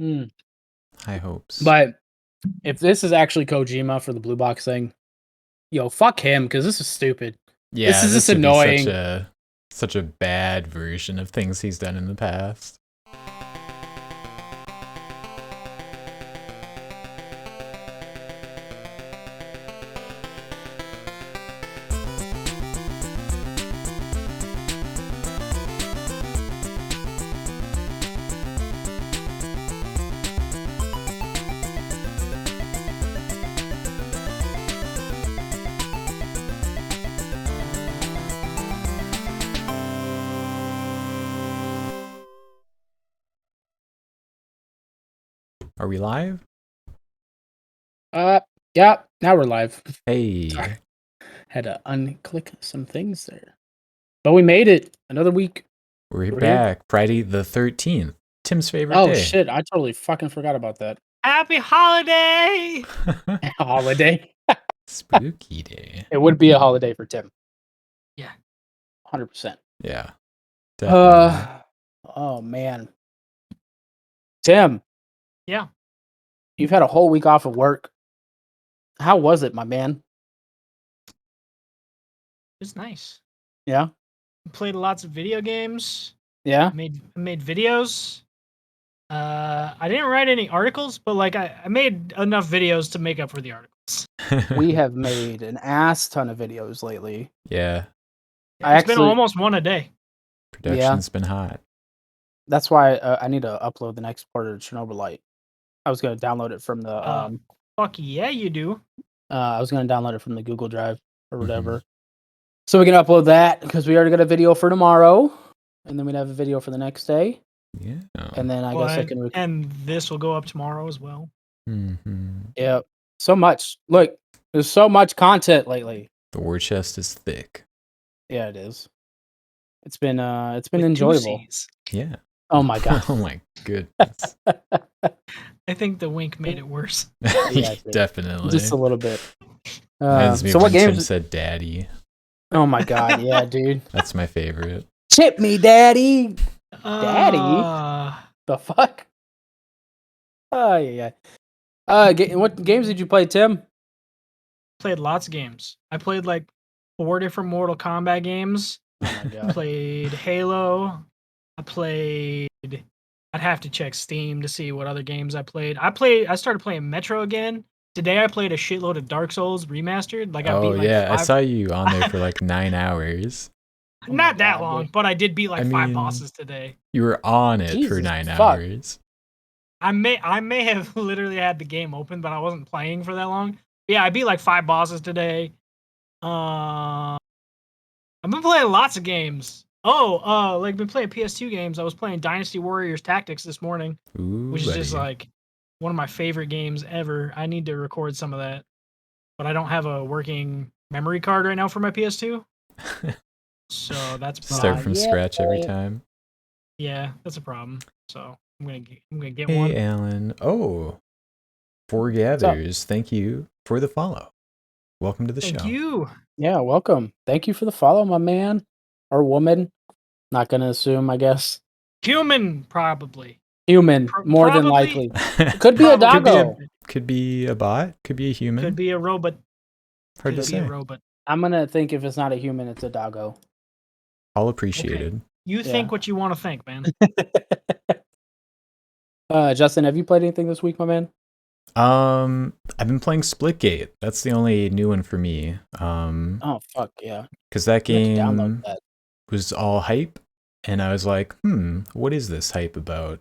Mm. High hopes. But if this is actually Kojima for the blue box thing, yo, fuck him, because this is stupid. Yeah, This is just would be annoying. such a bad version of things he's done in the past. Are we live? Yeah, now we're live. Hey. Sorry. Had to unclick some things there. But we made it. Another week. We're back. Here. Friday the 13th. Tim's favorite day. Oh, shit. I totally fucking forgot about that. Happy holiday! Holiday. Spooky day. It would be a holiday for Tim. Yeah. 100%. Yeah. Definitely. Oh, man. Tim. Yeah. You've had a whole week off of work. How was it, my man? It's nice. Yeah? Played lots of video games. Yeah? Made videos. I didn't write any articles, but like I made enough videos to make up for the articles. We have made an ass ton of videos lately. Yeah. It's been almost one a day. Production's been hot. That's why I need to upload the next part of Chernobylite. I was going to download it from the... fuck yeah, you do. I was going to download it from the Google Drive or whatever. So we can upload that because we already got a video for tomorrow. And then we'd have a video for the next day. Yeah. And then I guess I can... And this will go up tomorrow as well. Yeah. So much. Look, there's so much content lately. The war chest is thick. Yeah, it is. It's been enjoyable. Yeah. Oh my god. Oh my goodness. I think the wink made it worse. Yeah, definitely. Just a little bit. So what games? Tim said daddy. Oh my god, yeah, dude. That's my favorite. Chip me, daddy. Daddy? The fuck? Oh yeah. What games did you play, Tim? Played lots of games. I played like 4 different Mortal Kombat games. Oh my god. Played Halo. I'd have to check Steam to see what other games I played. I started playing Metro again. Today I played a shitload of Dark Souls remastered. Like I beat like I saw you on there for like 9 hours. Not that long, but I did beat like 5 bosses today. You were on it for 9 hours. I may have literally had the game open, but I wasn't playing for that long. Yeah, I beat like 5 bosses today. I've been playing lots of games. Been playing PS2 games. I was playing Dynasty Warriors Tactics this morning, which is just like one of my favorite games ever. I need to record some of that, but I don't have a working memory card right now for my PS2. So that's start from scratch every time. Yeah, that's a problem. So I'm gonna get one. Hey, Alan. Oh, Forgathers. Thank you for the follow. Welcome to the show. Thank you. Yeah, welcome. Thank you for the follow, my man or woman. Not gonna assume, I guess. Human, probably. Human, more than likely. Could be a doggo. Could be a bot. Could be a human. Could be a robot. Hard to say. A robot. I'm gonna think if it's not a human, it's a doggo. All appreciated. Okay. You think what you want to think, man. Justin, have you played anything this week, my man? I've been playing Splitgate. That's the only new one for me. Oh fuck yeah! Because that game was all hype, and I was like, what is this hype about?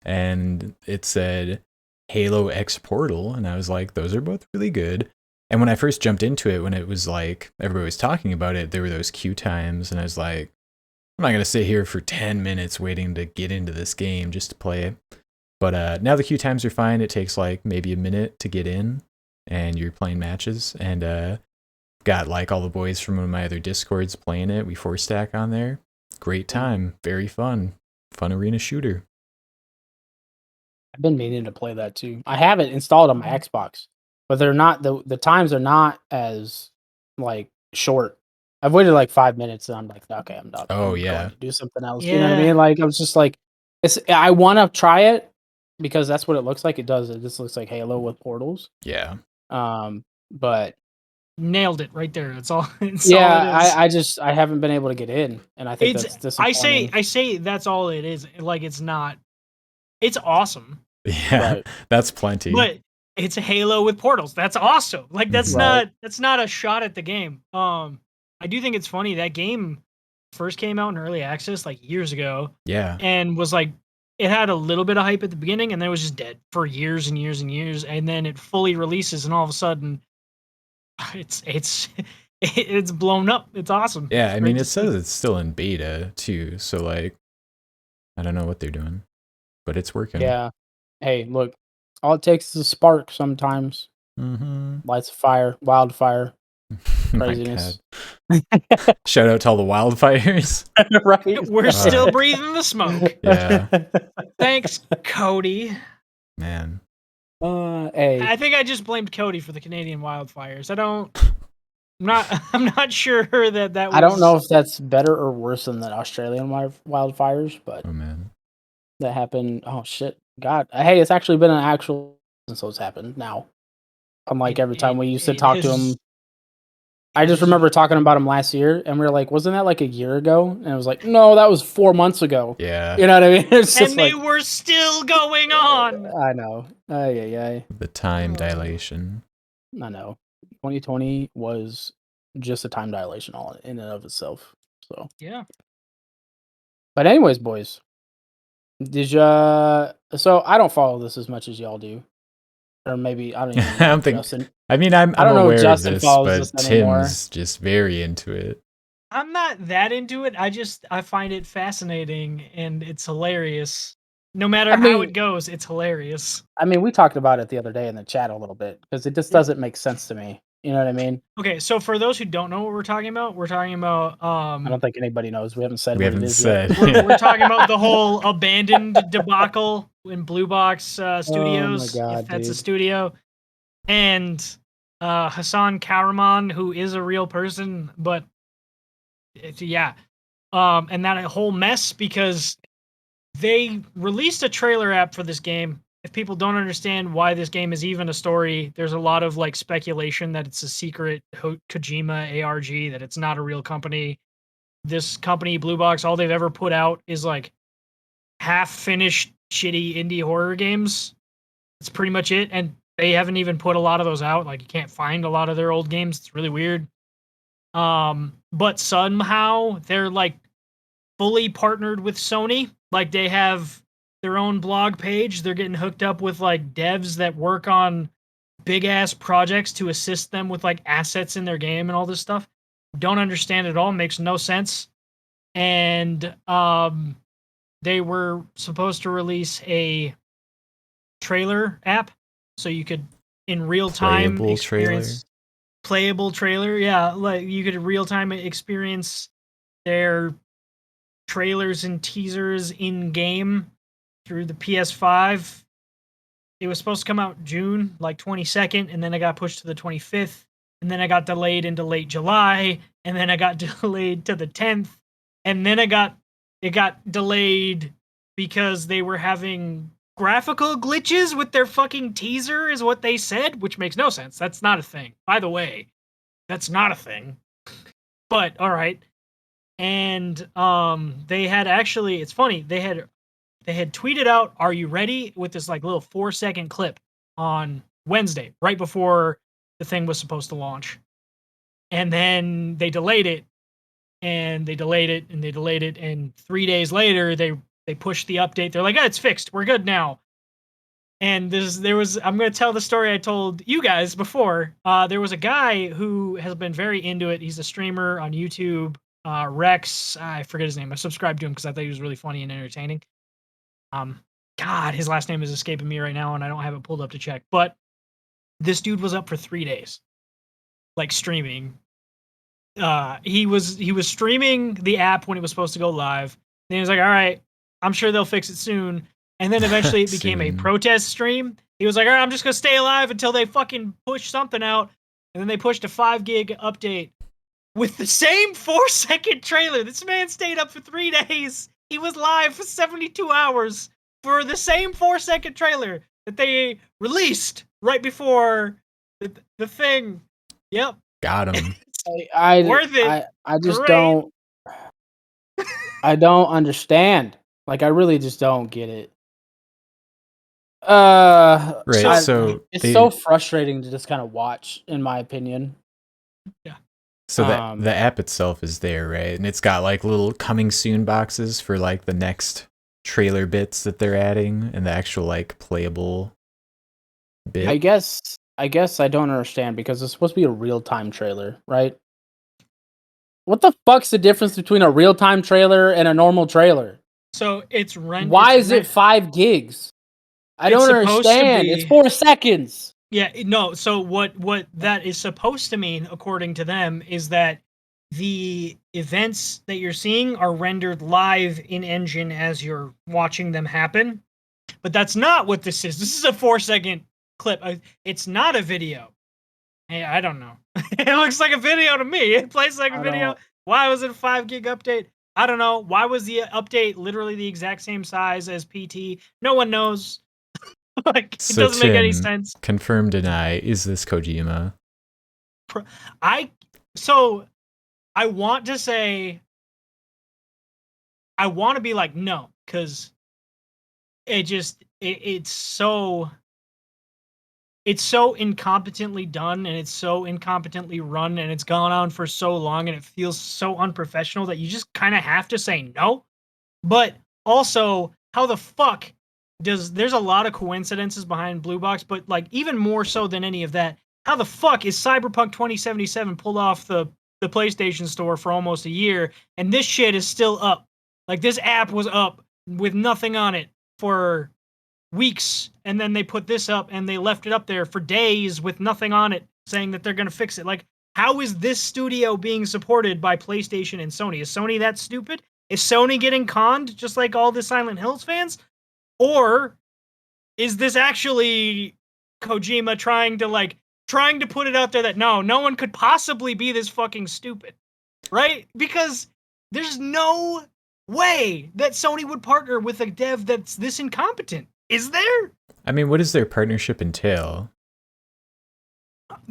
And it said Halo X Portal, and I was like, those are both really good. And when I first jumped into it, when it was like everybody was talking about it, there were those queue times, and I was like, I'm not gonna sit here for 10 minutes waiting to get into this game just to play it. But now the queue times are fine. It takes like maybe a minute to get in, and you're playing matches. And got like all the boys from one of my other Discords playing it. We 4-stack on there. Great time. Very fun. Fun arena shooter. I've been meaning to play that too. I have it installed on my Xbox, but they're not the times are not as like short. I've waited like 5 minutes, and I'm like, okay, I'm done. Oh yeah, do something else. Yeah. You know what I mean? Like I was just like, I want to try it. because that's what it looks like. It does. It just looks like Halo with portals. Yeah. But nailed it right there. That's all. It's yeah, all it is. I haven't been able to get in, and I think that's disappointing. I say that's all it is. Like it's not. It's awesome. Yeah, Right. that's plenty. But it's a Halo with portals. That's awesome. Like that's Right. not a shot at the game. I do think it's funny that game first came out in early access like years ago. Yeah. And was like it had a little bit of hype at the beginning and then it was just dead for years and years and years. And then it fully releases and all of a sudden it's blown up. It's awesome. Yeah, It's I great mean to it see. says it's still in beta too, so like I don't know what they're doing, but it's working. Yeah. Hey, look, all it takes is a spark sometimes. Mm-hmm. Lights a fire, wildfire, My craziness. God. Shout out to all the wildfires. Right. We're still breathing the smoke. Yeah. Thanks, Kody. Man. Hey. I think I just blamed Kody for the Canadian wildfires. I'm not sure that was. I don't know if that's better or worse than the Australian wildfires, but Oh man. that happened. Oh shit, God! Hey, it's actually been an actual since those happened now. Unlike every time we used to talk to him. I just remember talking about him last year, and we were like, "Wasn't that like a year ago?" And it was like, "No, that was 4 months ago." Yeah. You know what I mean? It's just and they were still going on. I know. Yeah. The time dilation. I know. 2020 was just a time dilation all in and of itself. So yeah. But anyways, boys, did you? So I don't follow this as much as y'all do, or maybe I don't even. Know I don't think. Justin. I mean, I'm I don't know if aware Justin of this, follows but this anymore. Tim's just very into it. I'm not that into it. I find it fascinating and it's hilarious. No matter how it goes, it's hilarious. I mean, we talked about it the other day in the chat a little bit because it just doesn't make sense to me. You know what I mean? Okay, so for those who don't know what we're talking about I don't think anybody knows. We haven't said We what haven't it is said. yet. We're talking about the whole abandoned debacle in Blue Box Studios, God, if that's a dude. studio, and Hassan Karaman, who is a real person, but yeah, and that whole mess because they released a trailer app for this game. If people don't understand why this game is even a story, there's a lot of like speculation that it's a secret Kojima ARG, that it's not a real company. This company, Blue Box, all they've ever put out is like half-finished, shitty indie horror games. That's pretty much it, and they haven't even put a lot of those out. Like you can't find a lot of their old games. It's really weird. But somehow they're like fully partnered with Sony. Like they have their own blog page. They're getting hooked up with like devs that work on big ass projects to assist them with like assets in their game and all this stuff. Don't understand it at all. Makes no sense. And they were supposed to release a trailer app so you could in real time experience playable trailer. Yeah, like you could real time experience their trailers and teasers in game through the PS5. It was supposed to come out June, like 22nd, and then it got pushed to the 25th, and then it got delayed into late July, and then it got delayed to the 10th, and then it got delayed because they were having graphical glitches with their fucking teaser, is what they said, which makes no sense. That's not a thing. By the way, that's not a thing. But all right. And they had actually, it's funny, they had tweeted out, "Are you ready?" with this like little 4-second clip on Wednesday, right before the thing was supposed to launch. And then they delayed it, and they delayed it, and they delayed it, and 3 days later they pushed the update. They're like, "Oh, it's fixed. We're good now." And I'm going to tell the story I told you guys before. There was a guy who has been very into it. He's a streamer on YouTube. Rex, I forget his name. I subscribed to him because I thought he was really funny and entertaining. God, his last name is escaping me right now, and I don't have it pulled up to check. But this dude was up for 3 days, like streaming. He was streaming the app when it was supposed to go live. Then he was like, "All right, I'm sure they'll fix it soon." And then eventually it became a protest stream. He was like, "All right, I'm just gonna stay alive until they fucking push something out." And then they pushed a 5 gig update with the same 4-second trailer. This man stayed up for 3 days. He was live for 72 hours for the same 4-second trailer that they released right before the thing. Yep. Got him. Worth it. I just Great. don't. I don't understand. Like, I really just don't get it. Right. So it's so frustrating to just kind of watch, in my opinion. Yeah. So the app itself is there, right? And it's got like little coming soon boxes for like the next trailer bits that they're adding and the actual like playable bit. I guess I don't understand because it's supposed to be a real-time trailer, right? What the fuck's the difference between a real-time trailer and a normal trailer? So it's rendered. Why is it 5 gigs? I don't understand. It's 4 seconds. Yeah, no. So what that is supposed to mean, according to them, is that the events that you're seeing are rendered live in engine as you're watching them happen. But that's not what this is. This is a 4-second clip. It's not a video. Hey, I don't know. It looks like a video to me. It plays like a video. Why was it a 5 gig update? I don't know. Why was the update literally the exact same size as PT? No one knows. Like, it doesn't make any sense. Confirm, deny. Is this Kojima? I want to say, I want to be like, no, because it's so incompetently done, and it's so incompetently run, and it's gone on for so long, and it feels so unprofessional that you just kind of have to say no. But also, how the fuck there's a lot of coincidences behind Blue Box, but like even more so than any of that, how the fuck is Cyberpunk 2077 pulled off the PlayStation Store for almost a year, and this shit is still up? Like, this app was up with nothing on it for weeks, and then they put this up and they left it up there for days with nothing on it, saying that they're gonna fix it. Like, how is this studio being supported by PlayStation and Sony? Is Sony that stupid? Is Sony getting conned just like all the Silent Hills fans? Or is this actually Kojima trying to put it out there that no one could possibly be this fucking stupid, right? Because there's no way that Sony would partner with a dev that's this incompetent. Is there? I mean, what does their partnership entail?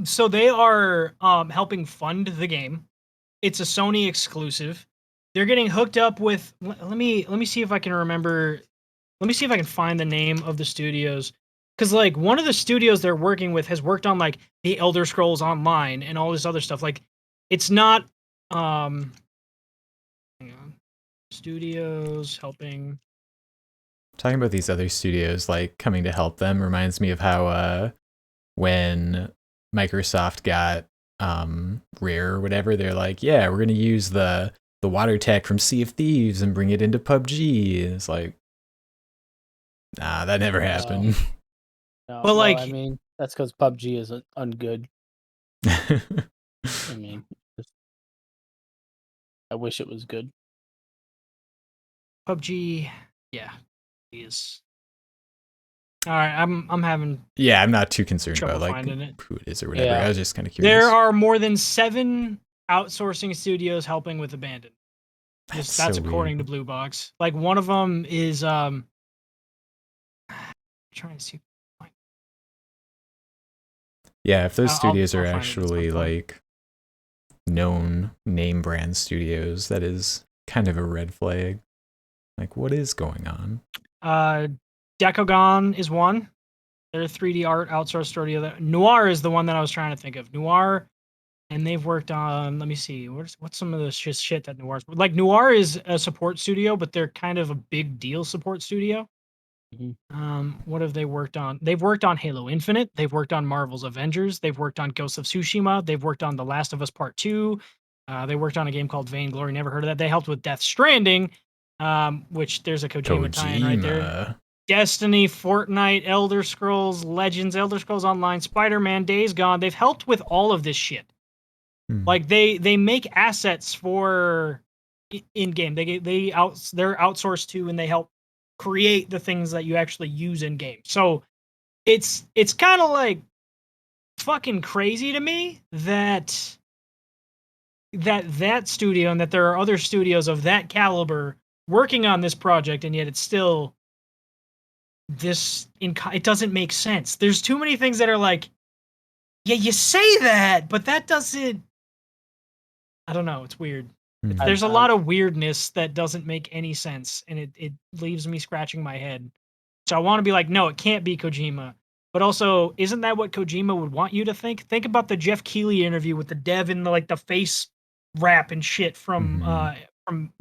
So they are helping fund the game. It's a Sony exclusive. They're getting hooked up with. Let me see if I can remember. Let me see if I can find the name of the studios. Because, like, one of the studios they're working with has worked on, like, the Elder Scrolls Online and all this other stuff. Like, it's not, hang on. Studios helping. Talking about these other studios, like, coming to help them reminds me of how, when Microsoft got, Rare or whatever, they're like, yeah, we're going to use the water tech from Sea of Thieves and bring it into PUBG. And it's like, nah, that never happened. No, But, like, I mean, that's because PUBG is ungood. I mean, I wish it was good. PUBG, yeah, is. All right, I'm having. Yeah, I'm not too concerned about like it. who it is or whatever. Yeah. I was just kind of curious. There are more than 7 outsourcing studios helping with Abandon. That's so according to Blue Box. Like, one of them is I'm trying to see. Yeah, if those studios are actually like known name brand studios, that is kind of a red flag. Like, what is going on? Decagon is one. They're a 3D art outsourced studio. Noir is the one that I was trying to think of. Noir, and they've worked on. Let me see. What's some of the shit that Noir's like? Noir is a support studio, but they're kind of a big deal support studio. Mm-hmm. What have they worked on? They've worked on Halo Infinite. They've worked on Marvel's Avengers. They've worked on Ghost of Tsushima. They've worked on The Last of Us Part 2. They worked on a game called Vainglory. Never heard of that. They helped with Death Stranding, which there's a Kojima tie-in right there. Destiny, Fortnite, Elder Scrolls, Legends, Elder Scrolls Online, Spider-Man, Days Gone. They've helped with all of this shit. Like, they make assets for in-game. They're outsourced to, and they help create the things that you actually use in game. So it's kind of like fucking crazy to me that studio and that there are other studios of that caliber working on this project, and yet it's still it doesn't make sense. There's too many things that are like, yeah, you say that, but that doesn't. I don't know. It's weird. There's a lot of weirdness that doesn't make any sense, and it leaves me scratching my head. So I want to be like, no, it can't be Kojima. But also, isn't that what Kojima would want you to think? Think about the Jeff Keighley interview with the dev and the face wrap and shit from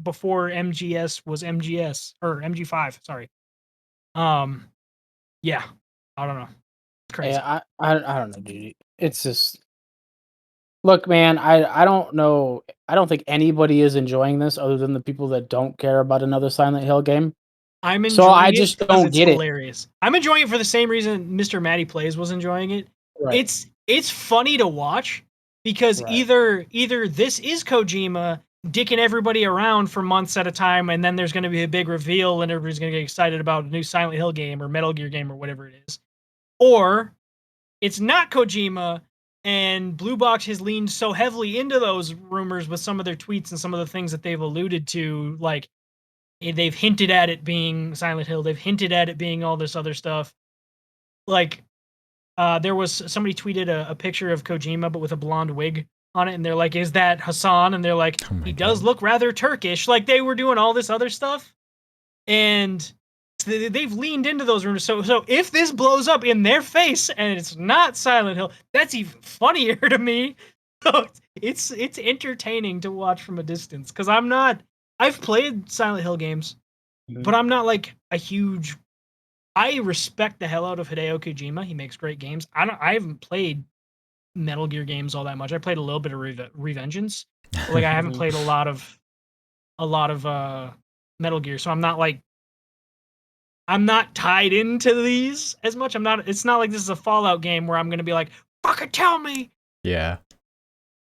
before MGS was MGS or MG5. Sorry. Yeah, I don't know. It's crazy. Yeah, I don't know, dude. It's just look, man. I don't know. I don't think anybody is enjoying this other than the people that don't care about another Silent Hill game. I'm enjoying so I just it because don't it's get hilarious. I'm enjoying it for the same reason Mr. Matty Plays was enjoying it. Right. It's funny to watch because either this is Kojima dicking everybody around for months at a time, and then there's going to be a big reveal, and everybody's going to get excited about a new Silent Hill game or Metal Gear game or whatever it is, or it's not Kojima, and Blue Box has leaned so heavily into those rumors with some of their tweets and some of the things that they've alluded to, like they've hinted at it being Silent Hill, they've hinted at it being all this other stuff. Like, there was somebody tweeted a picture of Kojima but with a blonde wig on it, and they're like, "Is that Hassan?" And they're like, "He does look rather Turkish." Like they were doing all this other stuff, and they've leaned into those rumors. So if this blows up in their face and it's not Silent Hill, that's even funnier to me. So it's entertaining to watch from a distance because I've played Silent Hill games, but I'm not like a huge. I respect the hell out of Hideo Kojima. He makes great games. I haven't played Metal Gear games all that much. I played a little bit of Revengeance. Like I haven't played a lot of Metal Gear, so I'm not tied into these as much. It's not like this is a Fallout game where I'm gonna be like, fucking tell me. Yeah.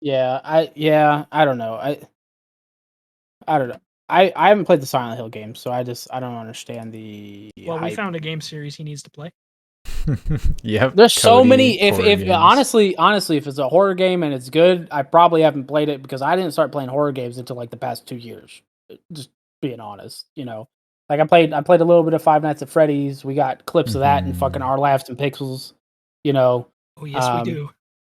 I don't know. I don't know. I haven't played the Silent Hill games, so I don't understand the Well, hype. we found a game series he needs to play. Yep. There's so Kody, many. If games. honestly, if it's a horror game and it's good, I probably haven't played it because I didn't start playing horror games until like the past 2 years. Just being honest, like I played a little bit of Five Nights at Freddy's. We got clips of that and fucking Our Laughs and Pixels. Oh yes, we do.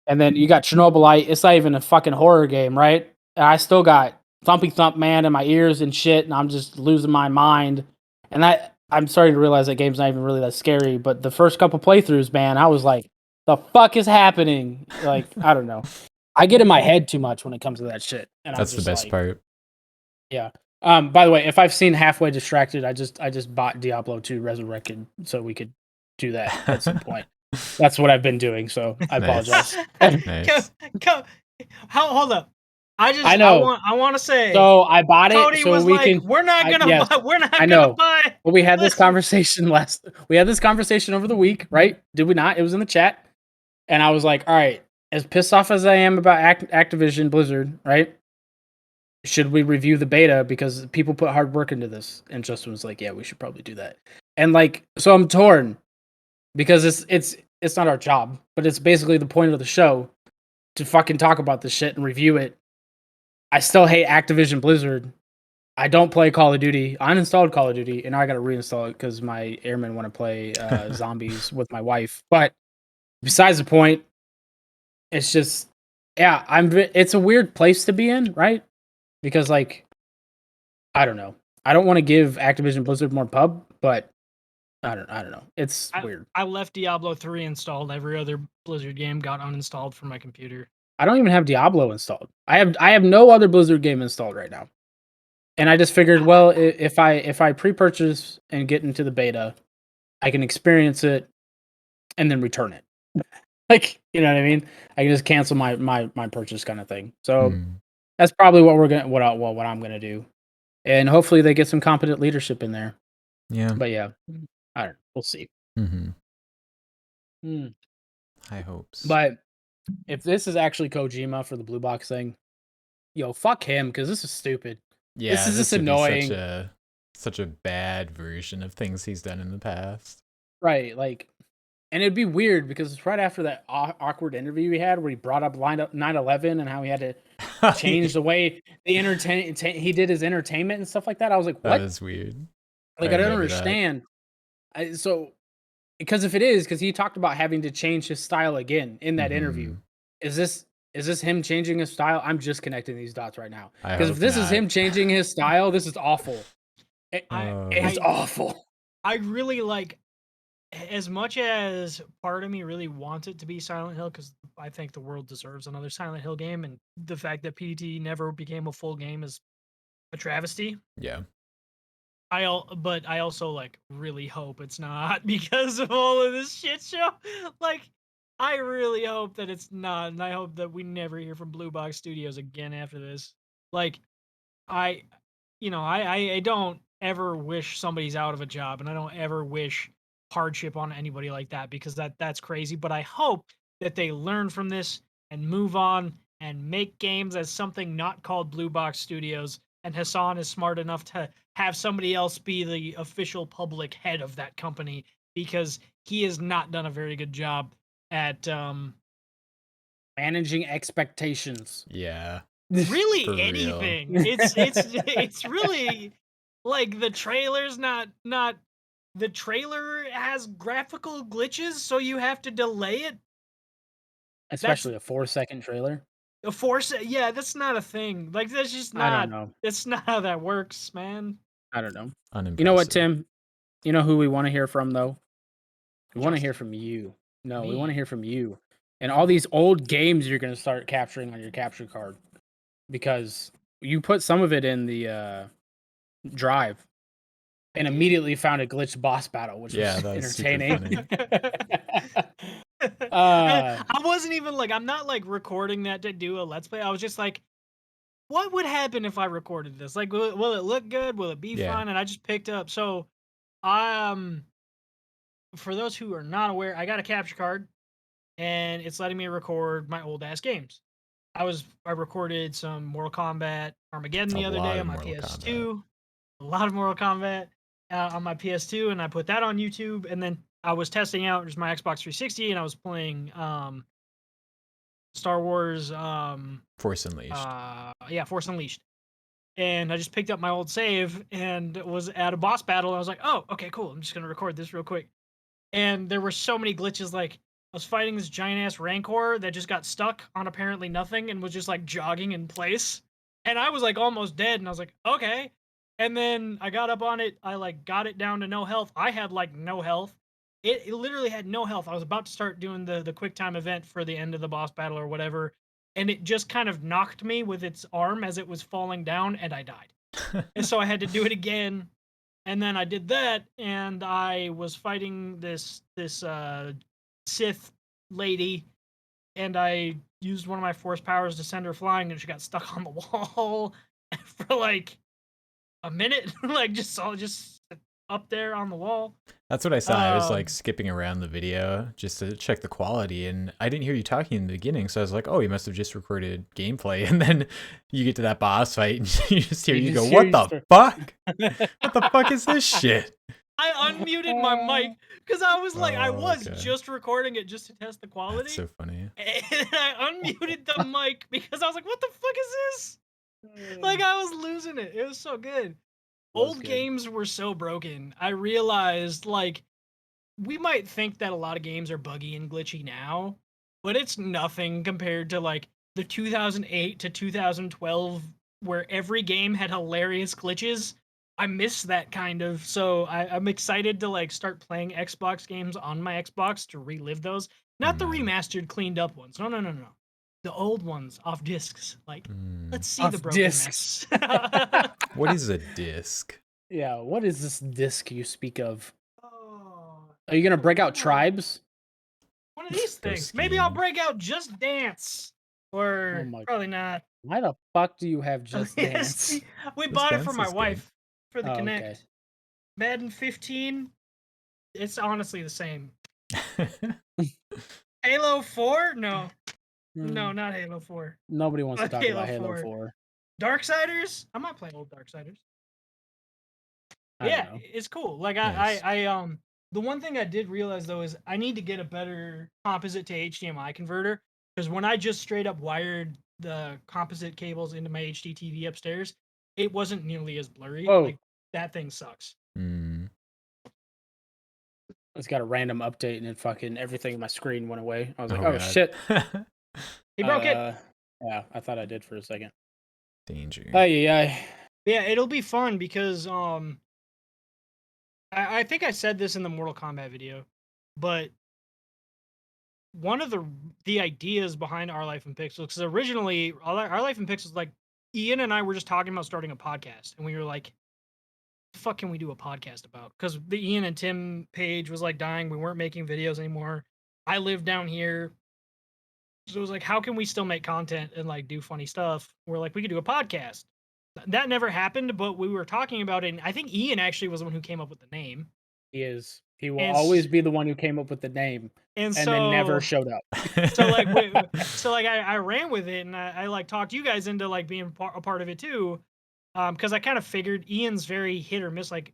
And then you got Chernobylite. It's not even a fucking horror game, right? And I still got Thumpy Thump Man in my ears and shit, and I'm just losing my mind. And I'm starting to realize that game's not even really that scary. But the first couple playthroughs, man, I was like, the fuck is happening? Like, I don't know. I get in my head too much when it comes to that shit. And that's the best part. Yeah. By the way, if I've seen Halfway Distracted, I just bought Diablo 2 Resurrected so we could do that at some point. That's what I've been doing, so I apologize. Nice. Hold up. I know. I want to say. So I bought it Cody so was we like, can. We're not gonna buy. We're not gonna buy. Well, we had this conversation We had this conversation over the week, right? Did we not? It was in the chat, and I was like, "All right, as pissed off as I am about Activision Blizzard, right? Should we review the beta because people put hard work into this?" And Justin was like, "Yeah, we should probably do that." And like, so I'm torn because it's not our job, but it's basically the point of the show to fucking talk about this shit and review it. I still hate Activision Blizzard. I don't play Call of Duty. I uninstalled Call of Duty, and now I got to reinstall it because my airmen want to play zombies with my wife. But besides the point, it's just, yeah, it's a weird place to be in, right? Because like, I don't know. I don't want to give Activision Blizzard more pub, but I don't know. It's weird. I left Diablo 3 installed. Every other Blizzard game got uninstalled from my computer. I don't even have Diablo installed. I have no other Blizzard game installed right now. And I just figured, well, if I pre-purchase and get into the beta, I can experience it and then return it. Like, you know what I mean? I can just cancel my purchase kind of thing. So that's probably what I'm gonna do. And hopefully they get some competent leadership in there. Yeah. But yeah, I don't know. We'll see. High hopes. But if this is actually Kojima for the Blue Box thing, yo, fuck him, because this is stupid. Yeah, this is just annoying. Such a bad version of things he's done in the past. Right, like, and it'd be weird because it's right after that awkward interview we had where he brought up 9/11 and how he had to change the way he did his entertainment and stuff like that. I was like, what? That is weird. Like, I don't understand. So Because if it is, because he talked about having to change his style again in that interview. Is this him changing his style? I'm just connecting these dots right now. I Because if hope this is not. him changing his style, this is awful. It's awful. I really like, as much as part of me really wants it to be Silent Hill, because I think the world deserves another Silent Hill game, and the fact that PT never became a full game is a travesty. Yeah. But I also like really hope it's not because of all of this shit show. Like, I really hope that it's not, and I hope that we never hear from Blue Box Studios again after this. Like, I don't ever wish somebody's out of a job, and I don't ever wish hardship on anybody like that, because that's crazy. But I hope that they learn from this and move on and make games as something not called Blue Box Studios. And Hassan is smart enough to have somebody else be the official public head of that company, because he has not done a very good job at managing expectations. Yeah. Really anything. It's really like the trailer's not the trailer has graphical glitches, so you have to delay it. Especially a 4-second trailer. Yeah, that's not a thing. Like, that's just not. I don't know. That's not how that works, man. I don't know. Unimpressive. You know what, Tim? You know who we want to hear from, though? We want to hear from you. No, we want to hear from you. And all these old games you're going to start capturing on your capture card. Because you put some of it in the drive and immediately found a glitched boss battle, which was entertaining. I wasn't even like, I'm not like recording that to do a Let's Play. I was just like, what would happen if I recorded this? Like, will it look good? Will it be fun? And I just picked up. So, for those who are not aware, I got a capture card, and it's letting me record my old ass games. I recorded some Mortal Kombat Armageddon the other day on my PS2. A lot of Mortal Kombat on my PS2, and I put that on YouTube. And then I was testing out just my Xbox 360, and I was playing Star Wars Force Unleashed. Force Unleashed. And I just picked up my old save and was at a boss battle. And I was like, oh, okay, cool. I'm just gonna record this real quick. And there were so many glitches. Like, I was fighting this giant ass Rancor that just got stuck on apparently nothing and was just like jogging in place. And I was like almost dead, and I was like, okay. And then I got up on it. I like got it down to no health. I had like no health. It literally had no health. I was about to start doing the quick time event for the end of the boss battle or whatever, and it just kind of knocked me with its arm as it was falling down, and I died. And so I had to do it again. And then I did that, and I was fighting this Sith lady, and I used one of my force powers to send her flying, and she got stuck on the wall for like a minute, like just up there on the wall. That's what I saw. I was like skipping around the video just to check the quality, and I didn't hear you talking in the beginning, so I was like, oh, you must have just recorded gameplay. And then you get to that boss fight, and you just hear you go, what the fuck? What the fuck is this shit? I unmuted my mic because I was like, I was just recording it just to test the quality. That's so funny. And I unmuted the mic because I was like, what the fuck is this? Like, I was losing it. It was so good. Old games were so broken. I realized, like, we might think that a lot of games are buggy and glitchy now, but it's nothing compared to, like, the 2008 to 2012 where every game had hilarious glitches. I miss that kind of. So I'm excited to, like, start playing Xbox games on my Xbox to relive those. Not the remastered, cleaned up ones. No. The old ones off discs. Like, let's see the brokenness. What is a disc? Yeah, what is this disc you speak of? Are you gonna break out Tribes? One of these things. Maybe I'll break out Just Dance. Or probably not. Why the fuck do you have Just Dance? We bought it for my wife for the Kinect. Okay. Madden 15. It's honestly the same. Halo 4? No. No, not Halo 4. Nobody wants to talk about Halo 4. Darksiders? I might play old Darksiders. Yeah, it's cool. Like, I the one thing I did realize though is I need to get a better composite to HDMI converter, because when I just straight up wired the composite cables into my HD TV upstairs, it wasn't nearly as blurry. Like, that thing sucks. It's got a random update and then fucking everything on my screen went away. I was like, Oh, oh shit. He broke it. Yeah, I thought I did for a second. Danger. Yeah, it'll be fun because I think I said this in the Mortal Kombat video, but one of the ideas behind Our Life in Pixels, because originally Our Life in Pixels, like Ian and I were just talking about starting a podcast, and we were like, "The fuck can we do a podcast about?" Because the Ian and Tim page was like dying. We weren't making videos anymore. I live down here, so it was like, how can we still make content and like do funny stuff? We're like, we could do a podcast. That never happened, but we were talking about it, and I think Ian actually was the one who came up with the name. He is. He will And always be the one who came up with the name and then never so showed up. so like I ran with it, and I like talked you guys into like being a part of it too, because I kind of figured Ian's very hit or miss. Like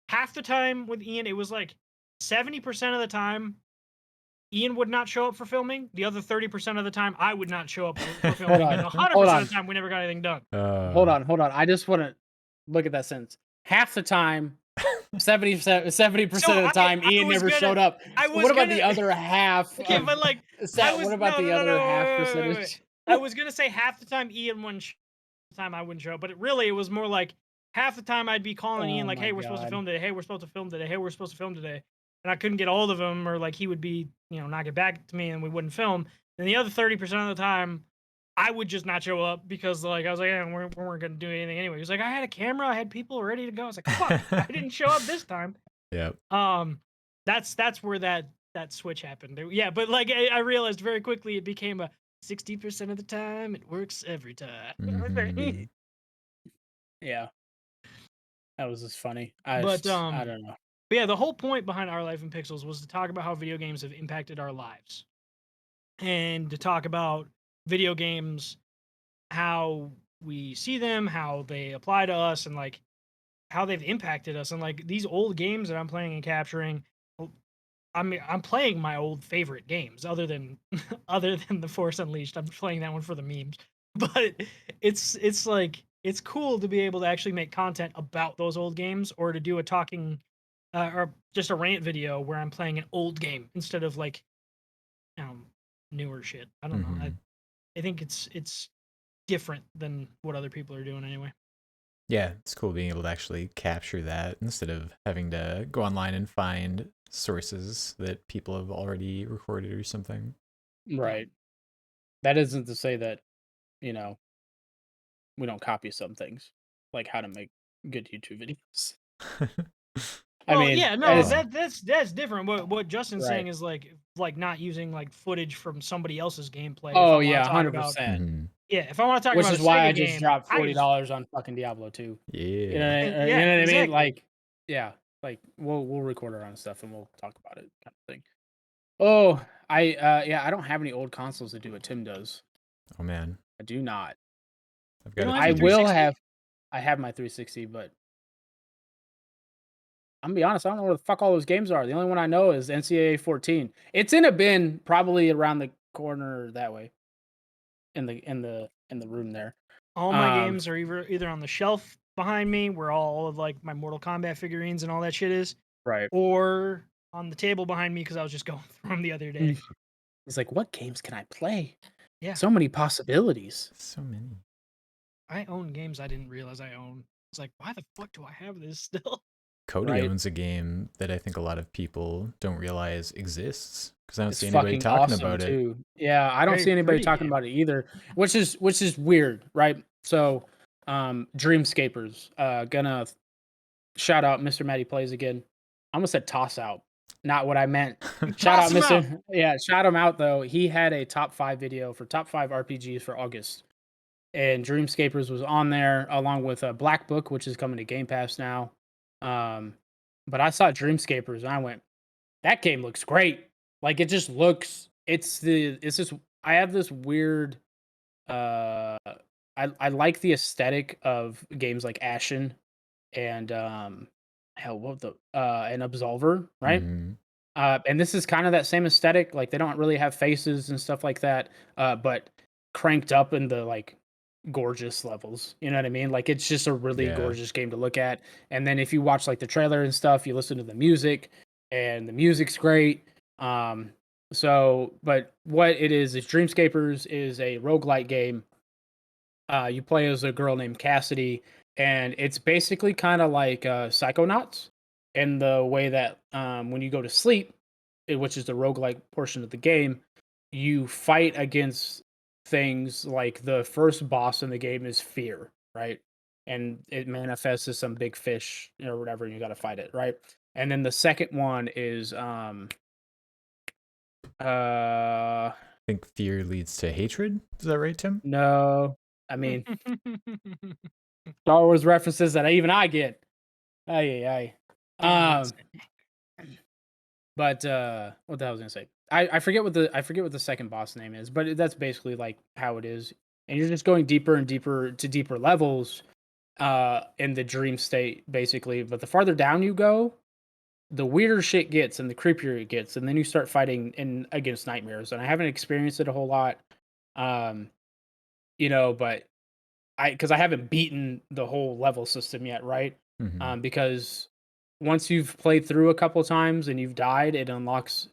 half the time with Ian, it was like 70% of the time Ian would not show up for filming. The other 30% of the time, I would not show up for filming. Hold on, And 100% hold on. of the time, we never got anything done. Hold on. I just want to look at that sentence. Half the time, 70% of the time, Ian never showed up. What about the other half? Okay, but like, what about the other half percentage? I was gonna say half the time Ian wouldn't the time I wouldn't show up, but it was more like half the time I'd be calling Ian like, "Hey, we're supposed to film today. Hey, we're supposed to film today. Hey, we're supposed to film today," and I couldn't get all of them, or like he would be, not get back to me, and we wouldn't film. And the other 30% of the time, I would just not show up because like I was like, we weren't gonna do anything anyway. He was like, I had a camera, I had people ready to go. I was like, fuck, I didn't show up this time. Yep. That's where that switch happened. Yeah, but like I realized very quickly it became a 60% of the time it works every time. Mm-hmm. Yeah, that was just funny. I don't know. But yeah, the whole point behind Our Life in Pixels was to talk about how video games have impacted our lives, and to talk about video games, how we see them, how they apply to us, and like how they've impacted us. And like these old games that I'm playing and capturing, I'm playing my old favorite games other than the Force Unleashed. I'm playing that one for the memes. But it's like it's cool to be able to actually make content about those old games, or to do a talking or just a rant video where I'm playing an old game instead of like newer shit. I don't know. I think it's different than what other people are doing anyway. Yeah, it's cool being able to actually capture that instead of having to go online and find sources that people have already recorded or something. Right. That isn't to say that, we don't copy some things, like how to make good YouTube videos. That's different. What Justin's saying is like not using like footage from somebody else's gameplay. Oh yeah, 100%. Yeah, if I want to talk which about is why Sega I just game, dropped $40 on fucking Diablo 2. Yeah, you know what I mean? Like, yeah, like we'll record our own stuff and we'll talk about it, kind of thing. Oh, I don't have any old consoles that do what Tim does. Oh man, I do not. I've got. I will have. I have my 360, but I'm gonna be honest. I don't know where the fuck all those games are. The only one I know is NCAA 14. It's in a bin, probably around the corner that way. In the room there. All my games are either on the shelf behind me, where all of like my Mortal Kombat figurines and all that shit is, right, or on the table behind me because I was just going through them the other day. It's like, what games can I play? Yeah, so many possibilities. So many. I own games I didn't realize I own. It's like, why the fuck do I have this still? Kody owns a game that I think a lot of people don't realize exists, because I don't see anybody talking about it. Yeah, I don't see anybody talking about it either, which is weird, right? So, Dreamscapers, gonna shout out Mr. Matty Plays again. I almost said toss out, not what I meant. Shout out Mr. Yeah, shout him out though. He had a top 5 video for top 5 RPGs for August, and Dreamscapers was on there along with a Black Book, which is coming to Game Pass now. But I saw Dreamscapers and I went, that game looks great. Like it just looks. It's just. I have this weird. I like the aesthetic of games like Ashen and and Absolver, right? And this is kind of that same aesthetic. Like they don't really have faces and stuff like that, but cranked up in the like gorgeous levels. You know what I mean? Like it's just a really gorgeous game to look at. And then if you watch like the trailer and stuff, you listen to the music, and the music's great. So, but what it is Dreamscapers is a roguelike game. You play as a girl named Cassidy, and it's basically kind of like Psychonauts in the way that when you go to sleep, which is the roguelike portion of the game, you fight against things like the first boss in the game is fear, right? And it manifests as some big fish or whatever, and you got to fight it, right? And then the second one is I think fear leads to hatred. Is that right, Tim? no, I mean Star Wars references that even I get. Ay, ay, ay. But what the hell was I gonna say? I forget what the second boss name is, but that's basically like how it is. And you're just going deeper and deeper to deeper levels in the dream state, basically. But the farther down you go, the weirder shit gets and the creepier it gets, and then you start fighting in against nightmares. And I haven't experienced it a whole lot. Um, but because I haven't beaten the whole level system yet, right? Mm-hmm. Because once you've played through a couple times and you've died, it unlocks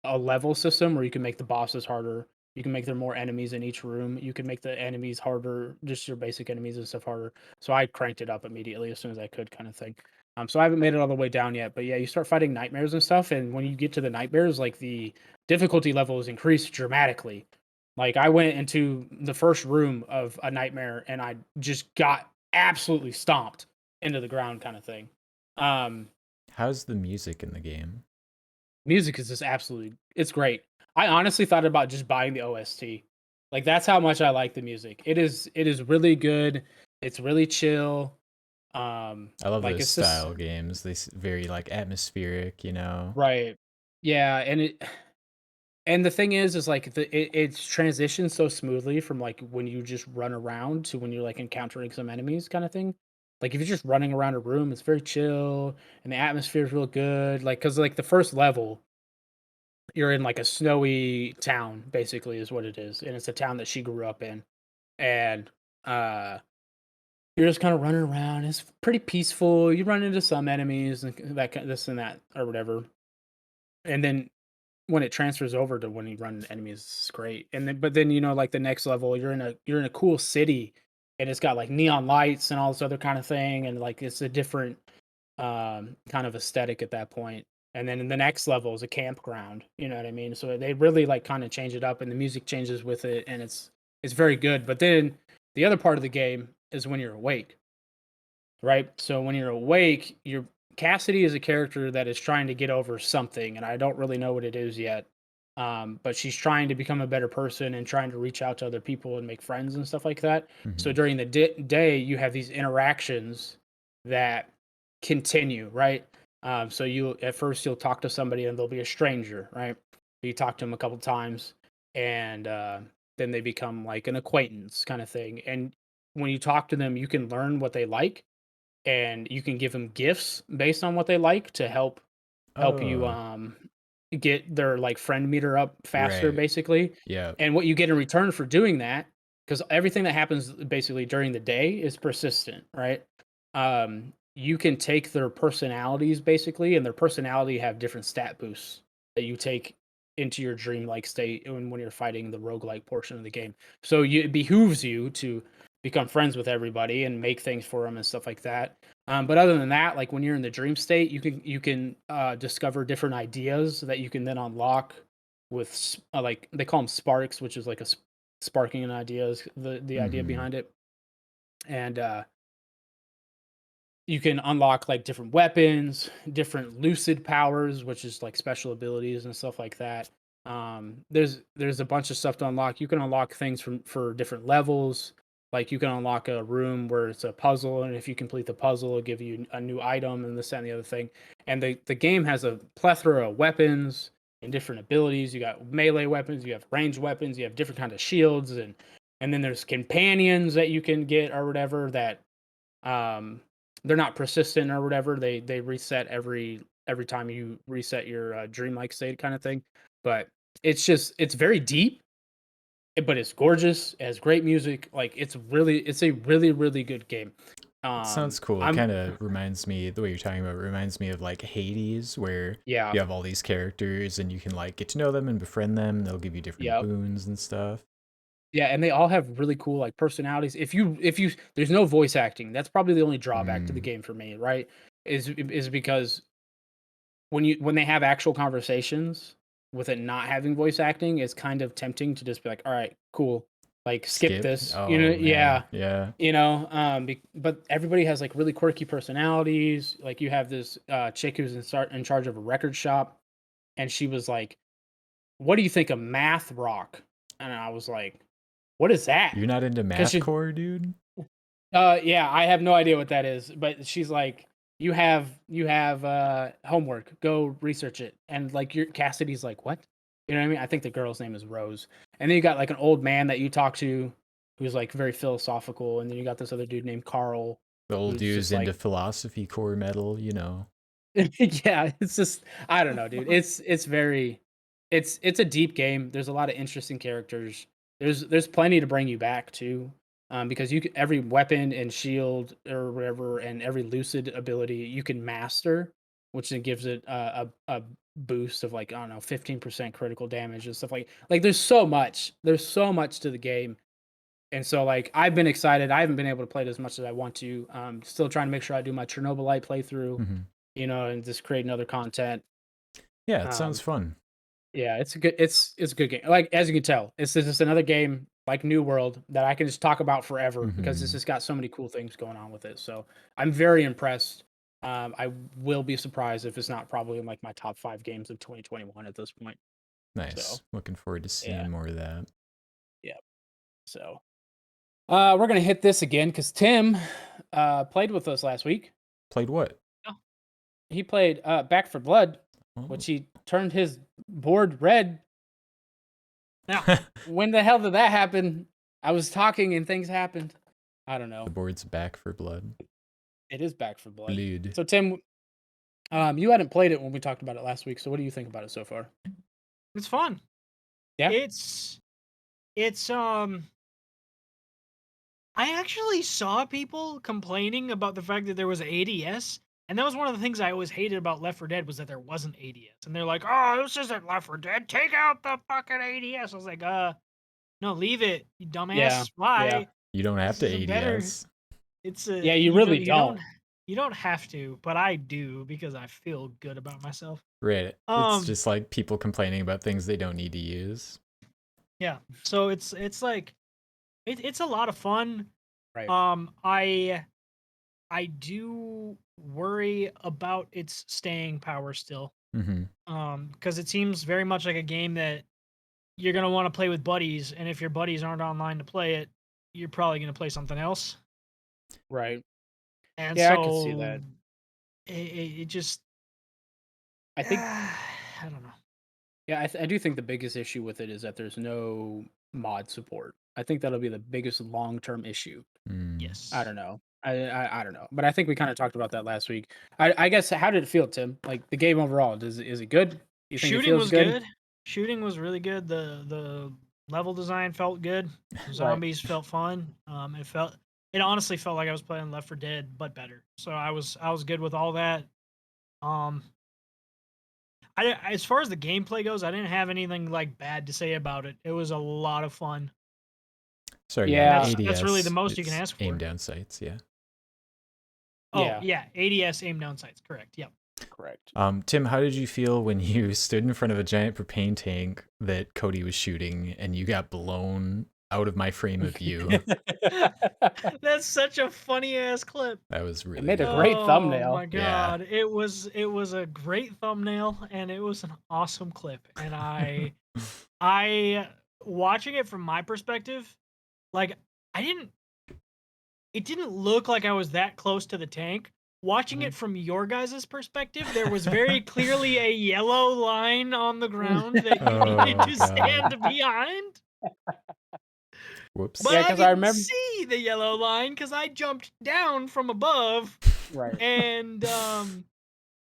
a level system where you can make the bosses harder. You can make there more enemies in each room. You can make the enemies harder, just your basic enemies and stuff harder. So I cranked it up immediately as soon as I could, kind of thing. So I haven't made it all the way down yet, but yeah, you start fighting nightmares and stuff, and when you get to the nightmares, like the difficulty level is increased dramatically. Like I went into the first room of a nightmare and I just got absolutely stomped into the ground, kind of thing. How's the music in the game? Music is just it's great. I honestly thought about just buying the OST. Like that's how much I like the music. It is really good. It's really chill. I love Like those it's just style games. Very like atmospheric, you know. right. Yeah, and the thing is like it's transitioned so smoothly from like when you just run around to when you're like encountering some enemies, kind of thing. Like if you're just running around a room, it's very chill and the atmosphere is real good. Like because like the first level, you're in like a snowy town, basically, is what it is, and it's a town that she grew up in, and uh, you're just kind of running around. It's pretty peaceful. You run into some enemies and this and that or whatever, and then when it transfers over to when you run into enemies, it's great. And then, but then like the next level, you're in a cool city, and it's got like neon lights and all this other kind of thing, and like it's a different kind of aesthetic at that point. And then in the next level is a campground. You know what I mean? So they really like kind of change it up, and the music changes with it, and it's very good. But then the other part of the game is when you're awake, right? So when you're awake, Cassidy is a character that is trying to get over something, and I don't really know what it is yet. But she's trying to become a better person and trying to reach out to other people and make friends and stuff like that. So Mm-hmm. during the day, you have these interactions that continue, right? So you at first you'll talk to somebody and they'll be a stranger, right? You talk to them a couple times, and then they become like an acquaintance kind of thing. And when you talk to them, you can learn what they like, and you can give them gifts based on what they like to help you Oh, get their like friend meter up faster, right. basically. Yeah. And what you get in return for doing that, because everything that happens basically during the day is persistent, right? You can take their personalities basically, and their personality have different stat boosts that you take into your dreamlike state when you're fighting the roguelike portion of the game. So it behooves you to become friends with everybody and make things for them and stuff like that. But other than that, like when you're in the dream state, you can discover different ideas that you can then unlock with like they call them sparks, which is like sparking an idea is the idea Mm-hmm. behind it. And you can unlock like different weapons, different lucid powers, which is like special abilities and stuff like that. There's a bunch of stuff to unlock. You can unlock things for different levels. Like you can unlock a room where it's a puzzle, and if you complete the puzzle, it'll give you a new item and this that, and the other thing. And the game has a plethora of weapons and different abilities. You got melee weapons, you have ranged weapons, you have different kind of shields, and then there's companions that you can get or whatever that um they're not persistent or whatever. They reset every time you reset your dreamlike state, kind of thing. But it's very deep, but it's gorgeous. It has great music. Like it's a really really good game. Sounds cool. It kind of reminds me, the way you're talking about it reminds me of like Hades, where you have all these characters and you can like get to know them and befriend them. They'll give you different boons and stuff. Yeah, and they all have really cool like personalities. If you there's no voice acting. That's probably the only drawback to the game for me, right? Is because when they have actual conversations with it not having voice acting, it's kind of tempting to just be like, all right, cool. Like skip this. Oh, You know, man. yeah. You know, but everybody has like really quirky personalities. Like you have this chick who's in charge of a record shop, and she was like, "What do you think of math rock?" And I was like, "What is that?" You're not into mathcore, dude? Yeah, I have no idea what that is, but she's like, you have homework, go research it. And like Cassidy's like, what? You know what I mean? I think the girl's name is Rose. And then you got like an old man that you talk to who's like very philosophical, and then you got this other dude named Carl. The old dude's into like, philosophy core metal, you know. Yeah, it's just I don't know, dude. It's a deep game. There's a lot of interesting characters. There's plenty to bring you back too. Because every weapon and shield or whatever, and every lucid ability you can master, which then gives it a boost of like I don't know 15% critical damage and stuff like. There's so much. There's so much to the game, and so like I've been excited. I haven't been able to play it as much as I want to. Still trying to make sure I do my Chernobylite playthrough, you know, and just creating other content. Yeah, it sounds fun. Yeah, it's a good game. Like as you can tell, it's just another game like New World that I can just talk about forever because it's just got so many cool things going on with it. So I'm very impressed. I will be surprised if it's not probably in like my top 5 games of 2021 at this point. Nice. So, looking forward to seeing more of that. Yeah. So we're gonna hit this again because Tim played with us last week. Played what? Oh. He played Back 4 Blood, which he turned his board red. Now, when the hell did that happen? I was talking and things happened. I don't know. The board's Back 4 Blood. It is Back 4 Blood. Blood. So Tim, you hadn't played it when we talked about it last week. So what do you think about it so far? It's fun. Yeah. It's I actually saw people complaining about the fact that there was ADS, and that was one of the things I always hated about Left 4 Dead was that there wasn't ADS. And they're like, "Oh, this isn't Left 4 Dead. Take out the fucking ADS." I was like, no, leave it, you dumbass. Yeah. Why? Yeah. You don't have to ADS. It's a yeah, you really don't. You don't have to, but I do because I feel good about myself. Right. It's just like people complaining about things they don't need to use. Yeah. So it's like it's a lot of fun. Right. I do worry about its staying power still. Because it seems very much like a game that you're gonna want to play with buddies, and if your buddies aren't online to play it, you're probably gonna play something else. Right. And yeah, so I can see that. It just, I think I don't know. Yeah, I do think the biggest issue with it is that there's no mod support. I think that'll be the biggest long-term issue. Yes. I don't know. I don't know, but I think we kind of talked about that last week. I guess how did it feel, Tim? Like the game overall, is it good? You think shooting was good? Shooting was really good. The level design felt good. Zombies felt fun. It honestly felt like I was playing Left 4 Dead, but better. So I was good with all that. As far as the gameplay goes, I didn't have anything like bad to say about it. It was a lot of fun. Sorry, yeah, that's really the most you can ask for. Aim down sights, yeah. Oh yeah, ADS aim down sights, correct. Yep. Correct. Tim, how did you feel when you stood in front of a giant propane tank that Kody was shooting and you got blown out of my frame of view? That's such a funny ass clip. That was really it made a great thumbnail. Oh my god. Yeah. It was a great thumbnail and it was an awesome clip. And I watching it from my perspective, like it didn't look like I was that close to the tank. Watching it from your guys' perspective, there was very clearly a yellow line on the ground that you needed to stand behind. Whoops. But I didn't see the yellow line because I jumped down from above. Right. And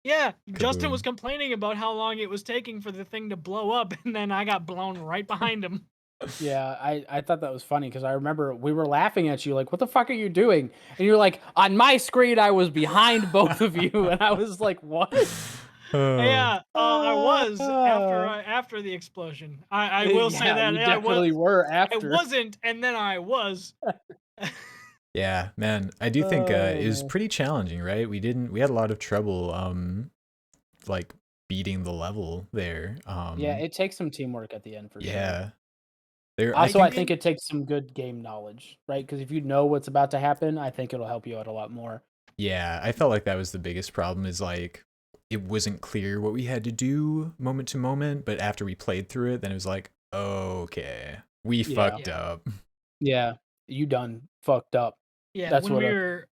yeah, Justin was complaining about how long it was taking for the thing to blow up, and then I got blown right behind him. Yeah, I thought that was funny because I remember we were laughing at you like, "What the fuck are you doing?" And you're like, "On my screen, I was behind both of you," and I was like, "What?" Oh, Yeah, I was Ah. after the explosion. I will say Yeah, that you yeah, definitely were I after. wasn't, and then I was. yeah, man. I do think it was Oh. pretty challenging, right? We had a lot of trouble like beating the level there. Yeah, it takes some teamwork at the end for sure. Yeah. There I Also, I think think it takes some good game knowledge, right? Because if you know what's about to happen, I think it'll help you out a lot more. yeah, I felt like that was the biggest problem is like it wasn't clear what we had to do moment to moment, but after we played through it, then it was like, okay, we Yeah. fucked Yeah. up. Yeah. You done fucked up. Yeah, That's what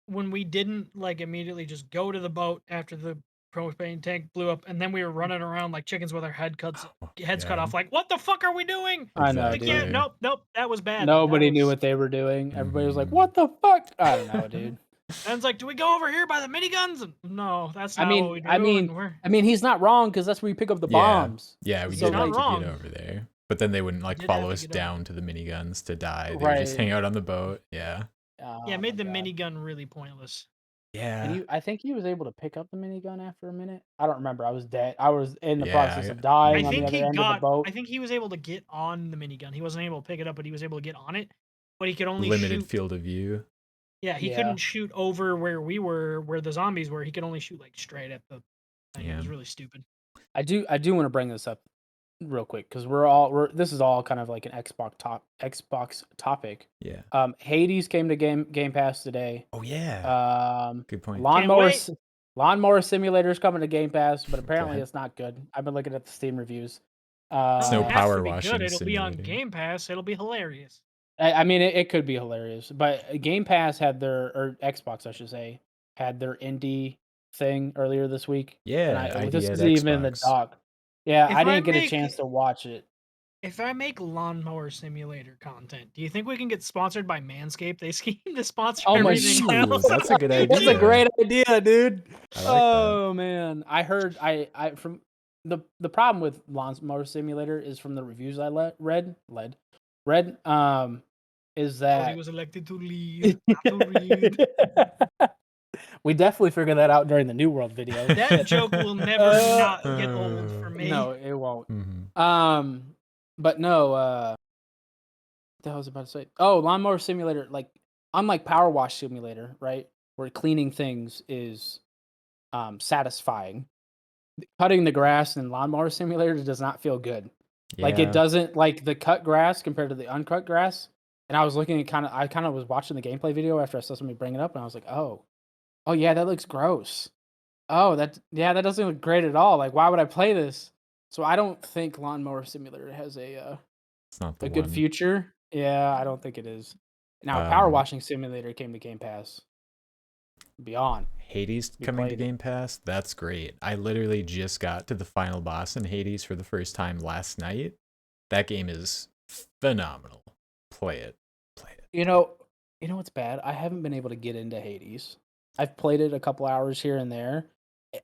when we didn't like immediately just go to the boat after the propane tank blew up, and then we were running around like chickens with our Oh, heads cut off. God. Like, what the fuck are we doing? I know, Like, yeah, dude. Exactly. nope, that was bad. That Nobody knew was. what they were doing. Everybody was like, Mhm. "What the fuck?" I don't know, dude. And it's like, do we go over here by the miniguns? And, no, that's I not what mean we I do. mean And we're I mean, he's not wrong because that's where you pick up the Yeah. bombs. Yeah, we he's So, did have not like to get wrong. over there. But then they wouldn't We like did have follow to us get over. down to the miniguns to die. They would just right. hang out on the boat. Yeah. Yeah, Oh it my made the god. minigun really pointless. And Yeah. I think he was able to pick up the minigun after a minute. I don't remember. I was dead. I was in the process Yeah. of dying on the I other end of the boat. think he was able to get on the minigun. He wasn't able to pick it up, but he was able to get on it. But he could only Limited shoot. field of view. Yeah, he Yeah. couldn't shoot over where we were, where the zombies were. He could only shoot like straight at the thing. It Yeah. was really stupid. I do wanna bring this up real quick because we're this is all kind of like an Xbox topic. Yeah. Hades came to Game Pass today. Oh yeah. Um, Good point. Can't Lawnmower wait. S Lawnmower Simulator is coming to Game Pass, but apparently Okay. it's not good. I've been looking at the Steam reviews. It's Doesn't no have Uh, to power be good. washing It'll be on simulator. Game Pass. It'll be hilarious. I mean, it could be hilarious, but Game Pass had their or Xbox, I should say, had their indie thing earlier this week, and Yeah, this ID at is even in the Xbox. doc. Yeah, If I I didn't get a make chance to watch it. if I make lawnmower simulator content, do you think we can get sponsored by Manscaped? They scheme to sponsor Oh my everything Ooh, else. that's a good That's a idea. great idea, dude. I like that. Oh man, I heard I from the problem with Lawnmower Simulator is from the reviews I read is Cody that was elected to lead, not to read. we definitely figured that out during the New World video. That Shit. joke will never Uh, not get old for no, me. it won't. Mhm. But no, what the hell was I about to say? Oh, Lawnmower Simulator, like unlike Power Wash Simulator, right? Where cleaning things is satisfying. Cutting the grass in Lawnmower Simulator does not feel good. Like it Yeah. doesn't like the cut grass compared to the uncut grass. And I was looking at I kind of was watching the gameplay video after I saw somebody bring it up, and I was like, oh yeah, that looks gross. Oh, that doesn't look great at all. Like, why would I play this? So I don't think Lawnmower Simulator has It's not the a good one. future. Yeah, I don't think it is. Now, Power Um Washing Simulator came to Game Pass. Beyond, Hades we coming to played it. Game Pass. That's great. I literally just got to the final boss in Hades for the first time last night. That game is phenomenal. Play it. Play it. You know what's bad? I haven't been able to get into Hades. I've played it a couple hours here and there.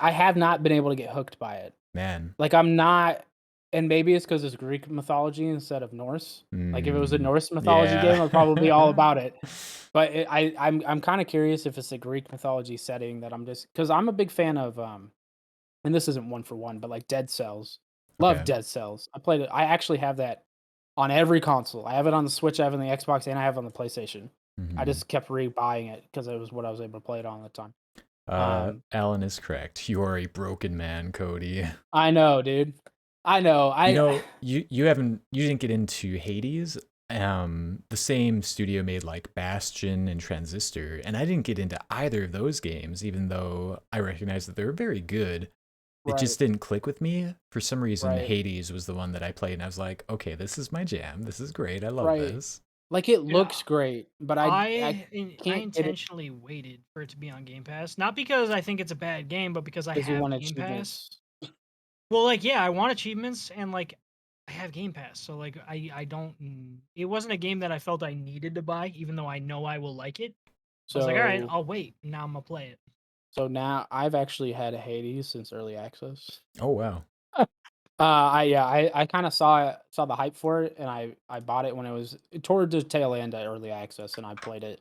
I have not been able to get hooked by it. Man. Like I'm not, and maybe it's because it's Greek mythology instead of Norse. Like if it was a Norse mythology game, I'd probably be all about it. But I'm kind of curious if it's a Greek mythology setting that I'm just because I'm a big fan of and this isn't one for one, but like Dead Cells. Love Okay. Dead Cells. I played it. I actually have that on every console. I have it on the Switch, I have it on the Xbox, and I have it on the PlayStation. I Mhm. just kept rebuying it because it was what I was able to play it on at the time. Alan is correct. You are a broken man, Cody. I know, dude. I know. You know, you didn't get into Hades. The same studio made like Bastion and Transistor, and I didn't get into either of those games, even though I recognize that they were very good. It just Right, didn't click with me. For some reason, right, Hades was the one that I played, and I was like, okay, this is my jam. This is great. I love right. this. Like it Dude, looks great, but I I can't get it intentionally waited for it to be on Game Pass, not because I think it's a bad game, but because I because you have want Game Pass. achievements. Well, like, yeah, I want achievements and like I have Game Pass, so like I don't. It wasn't a game that I felt I needed to buy, even though I know I will like it. I was like, all right, So I'll wait. Now I'm gonna play it. so now I've actually had a Hades since early access. Oh wow. I kind of saw the hype for it, and I bought it when it was toward the tail end of early access, and I played it,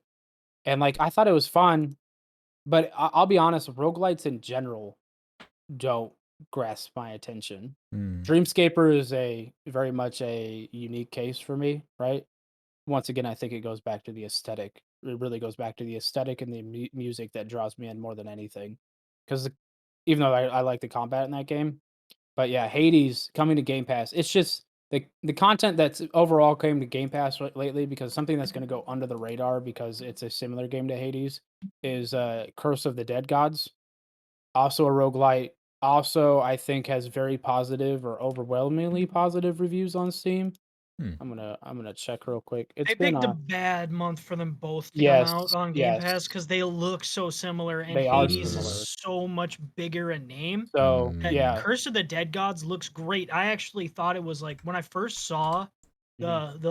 and like I thought it was fun, but I'll be honest, roguelites in general don't grasp my attention. Hmm. Dreamscaper is a very much a unique case for me, right? Once again, I think it goes back to the aesthetic. It really goes back to the aesthetic and the music that draws me in more than anything. Because even though I like the combat in that game, but yeah, Hades coming to Game Pass. It's just the content that's overall came to Game Pass lately, because something that's going to go under the radar because it's a similar game to Hades is Curse of the Dead Gods. Also a roguelite. Also, I think has very positive or overwhelmingly positive reviews on Steam. Hmm. I'm gonna check real quick. It's I been picked a bad month for them both to come out yes, on Game Pass yes, because they look so similar, and they are Hades similar. is so much bigger a name. So Mm. yeah, Curse of the Dead Gods looks great. I actually thought it was like when I first saw mhm,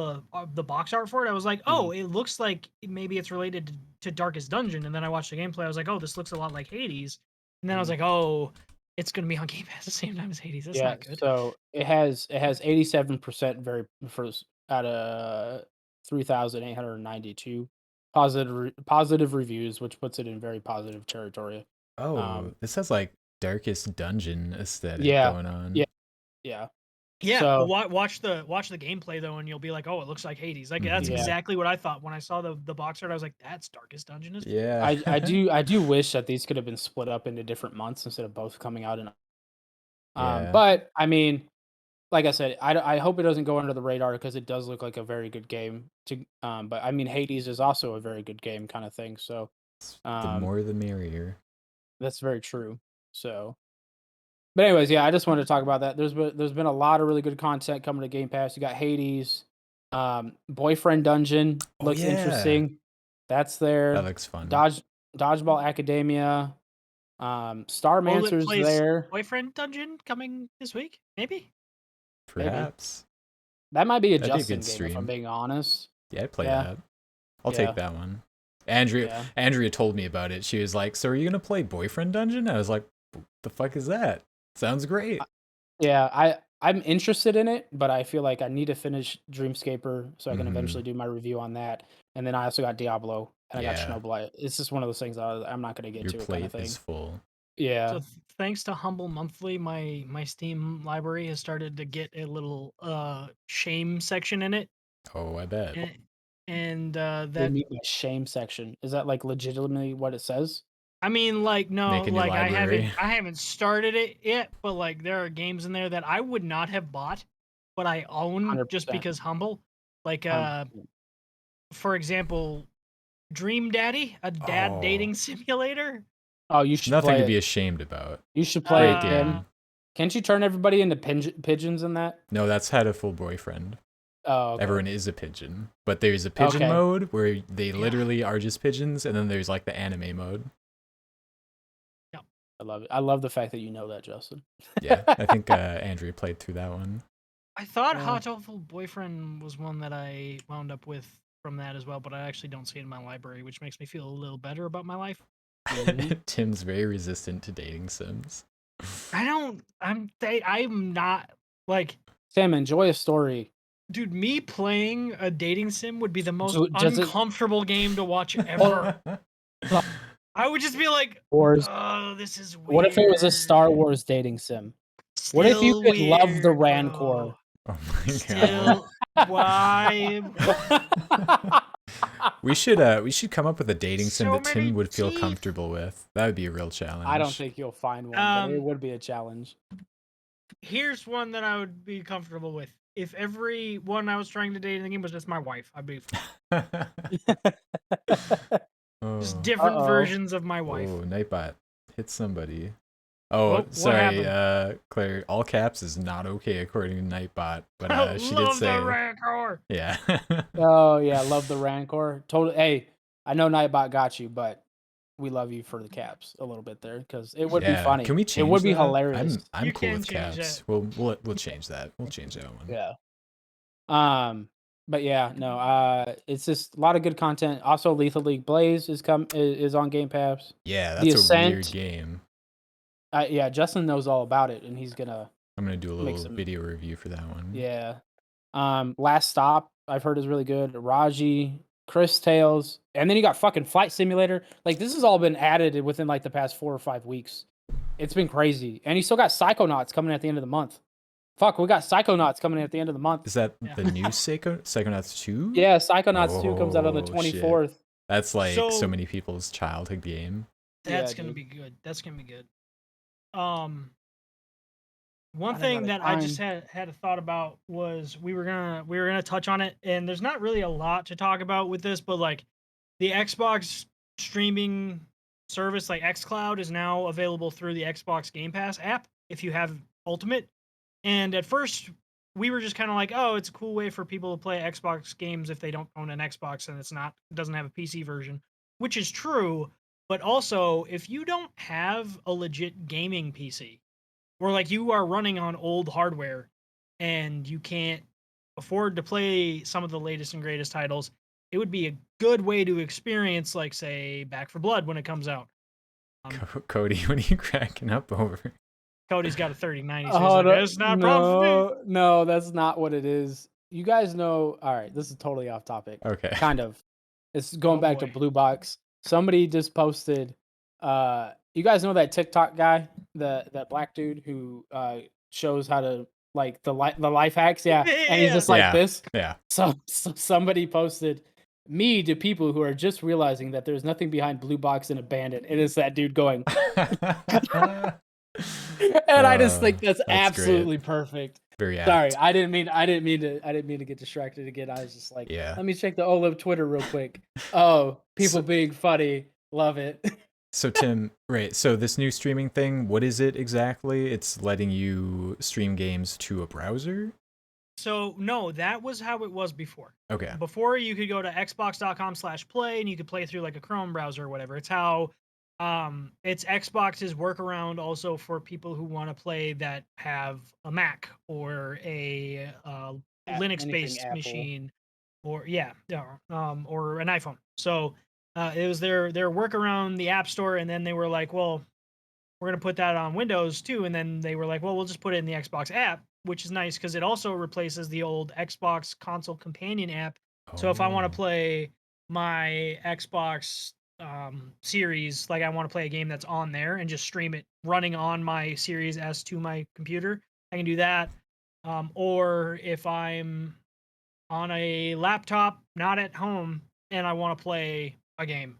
the box art for it, I was like, mhm, oh, it looks like maybe it's related to Darkest Dungeon. And then I watched the gameplay. I was like, oh, this looks a lot like Hades. And then I was mhm. like, oh, it's gonna be on Game Pass at the same time as Hades. That's Yeah. not good. So it has 87% very first out of 3,892 positive reviews, which puts it in very positive territory. Oh, Um, this has like Darkest Dungeon aesthetic yeah, going yeah, on. yeah. Yeah, but So watch the gameplay though, and you'll be like, oh, it looks like Hades. Like that's Hmm. yeah, exactly what I thought when I saw the box art. I was like, that's Darkest Dungeon as Yeah. I do wish that these could have been split up into different months instead of both coming out in. Yeah. But I mean, like I said, I hope it doesn't go under the radar because it does look like a very good game. But I mean, Hades is also a very good game, kind of thing. So, The um, more the merrier. that's very true. So, but anyways, yeah, I just wanted to talk about that. There's been a lot of really good content coming to Game Pass. You got Hades, Boyfriend Dungeon Oh looks yeah. interesting. That's That there. looks fun. Dodgeball Academia. OLIP Starmancer's plays there. Boyfriend Dungeon coming this week, maybe. Maybe Perhaps. that might be a That'd be a Justin good game if I'm stream. being honest. Yeah, I'd play Yeah, that. I'll take yeah, that one. Andrea yeah. Andrea told me about it. She was like, "So are you gonna play Boyfriend Dungeon?" I was like, "The fuck is that? Sounds great." Yeah, I'm interested in it, but I feel like I need to finish Dreamscaper so I can Mm-hmm. eventually do my review on that. And then I also got Diablo and I got Yeah. Chernobyl. It's just one of those things I'm not going to get Your to it, kind of plate is thing. full. So Yeah, thanks to Humble Monthly, my Steam library has started to get a little shame section in it, Oh, I bet. and they that meet my shame section. Is that like legitimately what it says? I mean, like, no, Make a new like library. I haven't started it yet, but like there are games in there that I would not have bought, but I own just 100%. because Humble. Like 100%. for example, Dream Daddy, a dad Oh, dating simulator. Oh, you should nothing play to it. be ashamed about. You should play Great it, Uh Tim. game. Can't you turn everybody into pigeons in that? No, that's Had a Full Boyfriend. Oh, okay. Everyone is a pigeon, but there's a pigeon Okay. mode where they yeah. literally are just pigeons, and then there's like the anime mode. Yeah. I love it. I love the fact that you know that, Justin. Yeah, I think Andrea played through that one. I thought Yeah. Hot Awful Boyfriend was one that I wound up with from that as well, but I actually don't see it in my library, which makes me feel a little better about my life. Mhm. Tim's very resistant to dating sims. I don't I'm not like Sam, enjoy a story. dude, me playing a dating sim would be the most Does it uncomfortable game to watch oh, ever. I would just be like, Wars? "Oh, this is What if it was a weird. Star Wars dating sim? What if you Still could love the weird, bro. Rancor? Oh my god. Still why We should come up with a dating sim so that Tim many would feel teeth?" comfortable with. That would be a real I don't challenge. think you'll find one, but it Um, would be a challenge. here's one that I would be comfortable with. If every one I was trying to date in the game was just my wife, I'd be fine. Just Oh. different Uh-oh. versions of my Oh, wife. Nightbot. Hit somebody. Oh, Oh, what sorry, happened? Claire. All caps is not okay according to Nightbot, but I she did love the say, Rancor. yeah. Oh yeah, love the Rancor. Totally. Hey, I know Nightbot got you, but we love you for the caps a little bit there because it would be Yeah. funny. Can we It would change be that? hilarious. I'm You cool can with change caps. that. We'll change that. We'll change that one. Yeah. But yeah, no. It's just a lot of good content. Also, Lethal League Blaze is on Game Pass. Yeah, The that's a weird Ascent. game. Yeah, Justin knows all about it, and he's gonna I'm gonna do a Make little some video review for that one. Yeah. Last Stop, I've heard is really good. Raji, Chris Tales, and then you got fucking Flight Simulator. Like, this has all been added within, like, the past 4 or 5 weeks. It's been crazy. And you still got Psychonauts coming at the end of the month. Fuck, we got Psychonauts coming at the end of the month. Is that the new Psychonauts 2? Yeah, Psychonauts 2 comes out on the 24th. Shit. That's like so many people's childhood game. That's gonna be good. That's gonna be good. One thing that I just had a thought about was we were gonna touch on it, and there's not really a lot to talk about with this, but like the Xbox streaming service, like xCloud, is now available through the Xbox Game Pass app if you have Ultimate. And at first, we were just kind of like, oh, it's a cool way for people to play Xbox games if they don't own an Xbox and it doesn't have a PC version, which is true. But also, if you don't have a legit gaming PC, or like you are running on old hardware and you can't afford to play some of the latest and greatest titles, it would be a good way to experience, like, say, Back for Blood when it comes out. Kody, what are you cracking up over? Kody's got a 3090, so he's like, that's not a problem for me. No, that's not what it is. You guys know, all right, this is totally off topic. Okay. Kind of. It's going back to Blue Box. Somebody just posted, you guys know that TikTok guy, that black dude who shows how to, like, the life hacks? Yeah. And he's just like this. Yeah. So somebody posted, me to people who are just realizing that there's nothing behind Blue Box and Abandoned. It is that dude going. And I just think that's absolutely perfect. Very apt. Sorry, I didn't mean to get distracted again. I was just like, let me check the OLIP Twitter real quick. Oh, people being funny, love it. So Tim, right? So this new streaming thing, what is it exactly? It's letting you stream games to a browser? So no, that was how it was before. Okay. Before, you could go to xbox.com/play and you could play through like a Chrome browser or whatever. It's how it's Xbox's workaround also for people who want to play that have a Mac or a Linux-based machine, or or an iPhone. So it was their workaround, the App Store, and then they were like, well, we're gonna put that on Windows too, and then they were like, well, we'll just put it in the Xbox app, which is nice because it also replaces the old Xbox Console Companion app. So if I want to play my Xbox Series, like I want to play a game that's on there and just stream it running on my Series S to my computer, I can do that. Or if I'm on a laptop, not at home, and I want to play a game,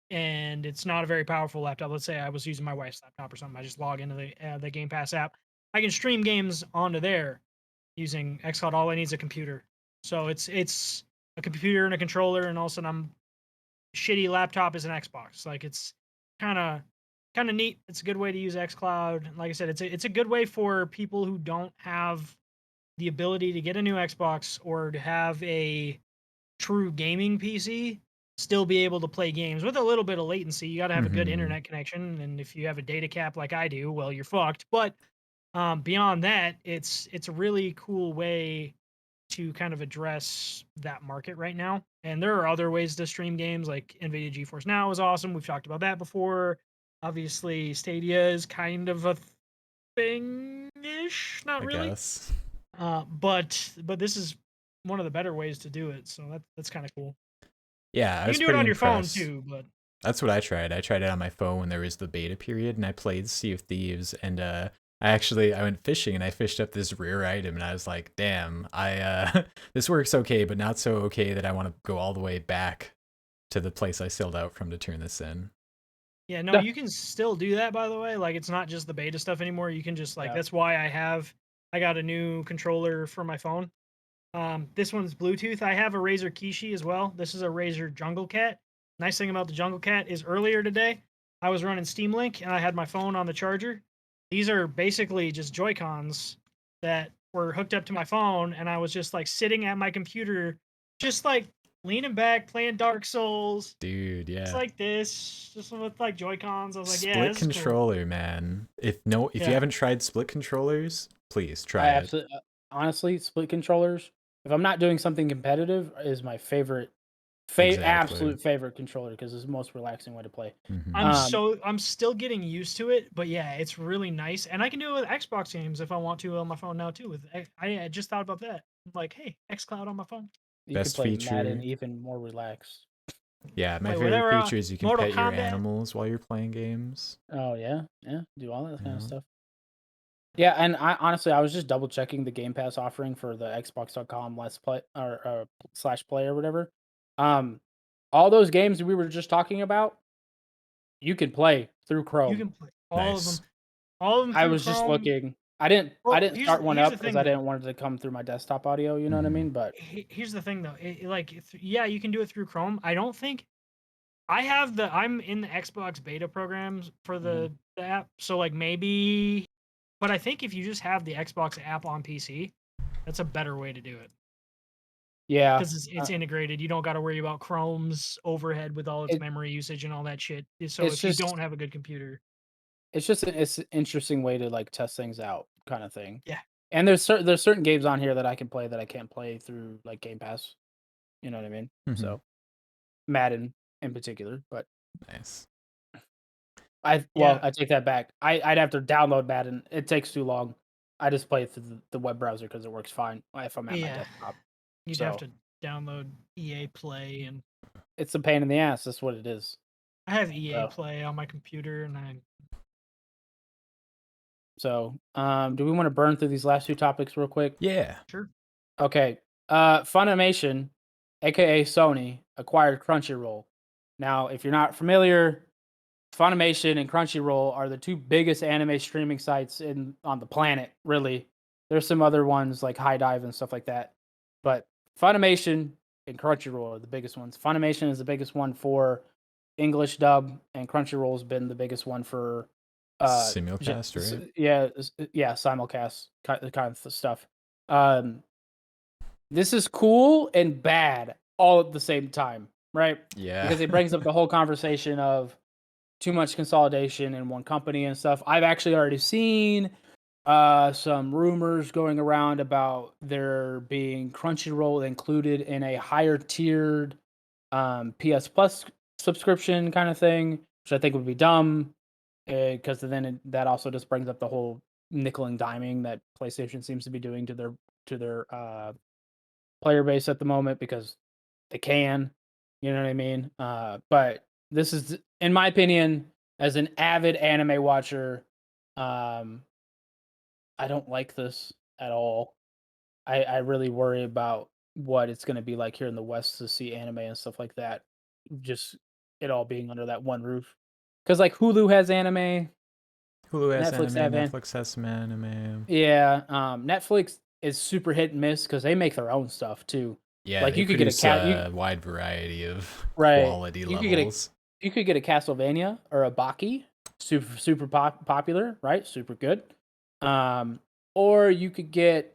and it's not a very powerful laptop. Let's say I was using my wife's laptop or something. I just log into the Game Pass app. I can stream games onto there using xCloud. All I need is a computer. So it's a computer and a controller, and all of a sudden shitty laptop is an Xbox. Like, it's kind of neat. It's a good way to use xCloud. Like I said, it's a good way for people who don't have the ability to get a new Xbox or to have a true gaming PC, still be able to play games with a little bit of latency. You got to have a good internet connection, and if you have a data cap like I do, well, you're fucked. But beyond that, it's a really cool way to kind of address that market right now. And there are other ways to stream games, like NVIDIA GeForce Now is awesome. We've talked about that before. Obviously, Stadia is kind of a thing-ish, not really. Guess. But this is one of the better ways to do it, so that's kind of cool. Yeah, you can do it on your phone too, but that's what I tried. I tried it on my phone when there was the beta period, and I played Sea of Thieves, and I went fishing, and I fished up this rare item, and I was like, damn, this works okay, but not so okay that I want to go all the way back to the place I sailed out from to turn this in. Yeah, no, you can still do that, by the way. Like, it's not just the beta stuff anymore. You can just, like, that's why I got a new controller for my phone. This one's Bluetooth. I have a Razer Kishi as well. This is a Razer Jungle Cat. Nice thing about the Jungle Cat is earlier today, I was running Steam Link, and I had my phone on the charger. These are basically just Joy-Cons that were hooked up to my phone, and I was just, like, sitting at my computer, just, like, leaning back, playing Dark Souls. Dude, yeah. It's like this, just with, like, Joy-Cons. I was like, Split controller, cool. Man. If you haven't tried split controllers, please try it. Honestly, split controllers, if I'm not doing something competitive, is my favorite absolute favorite controller because it's the most relaxing way to play. I'm still getting used to it, but yeah, it's really nice, and I can do it with Xbox games if I want to on my phone now too. I just thought about that. Like, hey, XCloud on my phone. You can play Madden even more relaxed. Yeah, my favorite feature is you can pet your animals while you're playing games. Oh yeah, do all that kind of stuff. Yeah, and I was just double checking the Game Pass offering for the Xbox.com Let's Play or /play or whatever. All those games we were just talking about, you can play through Chrome. You can play all of them. All of them. I was just looking. I didn't start one up because I didn't want it to come through my desktop audio. You know what I mean? But here's the thing, though. Yeah, you can do it through Chrome. I don't think I'm in the Xbox beta programs for the app, so like maybe. But I think if you just have the Xbox app on PC, that's a better way to do it. Yeah, because it's integrated. You don't got to worry about Chrome's overhead with all its memory usage and all that shit. So if you don't have a good computer, it's just it's an interesting way to like test things out, kind of thing. Yeah. And there's certain games on here that I can play that I can't play through like Game Pass. You know what I mean? So Madden in particular, but nice. I take that back. I'd have to download Madden. It takes too long. I just play it through the web browser because it works fine if I'm at my desktop. You'd have to download EA Play, and it's a pain in the ass. That's what it is. I have EA Play on my computer, and So, do we want to burn through these last two topics real quick? Yeah. Sure. Okay. Funimation, aka Sony, acquired Crunchyroll. Now, if you're not familiar, Funimation and Crunchyroll are the two biggest anime streaming sites on the planet, really. There's some other ones like High Dive and stuff like that. But Funimation and Crunchyroll are the biggest ones. Funimation is the biggest one for English dub, and Crunchyroll has been the biggest one for simulcast, right? Yeah, simulcast kind of stuff. This is cool and bad all at the same time, right? Yeah. Because it brings up the whole conversation of too much consolidation in one company and stuff. I've actually already seen some rumors going around about there being Crunchyroll included in a higher tiered PS Plus subscription kind of thing, which I think would be dumb because then that also just brings up the whole nickel and diming that PlayStation seems to be doing to their player base at the moment because they can, you know what I mean? But this is, in my opinion, as an avid anime watcher, I don't like this at all. I really worry about what it's going to be like here in the West to see anime and stuff like that. Just it all being under that one roof. Because like Hulu has anime. Hulu has Netflix has some anime. Yeah, Netflix is super hit and miss because they make their own stuff too. Yeah, like you could get a wide variety of quality levels. You could get a Castlevania or a Baki, super popular, right? Super good. Or you could get,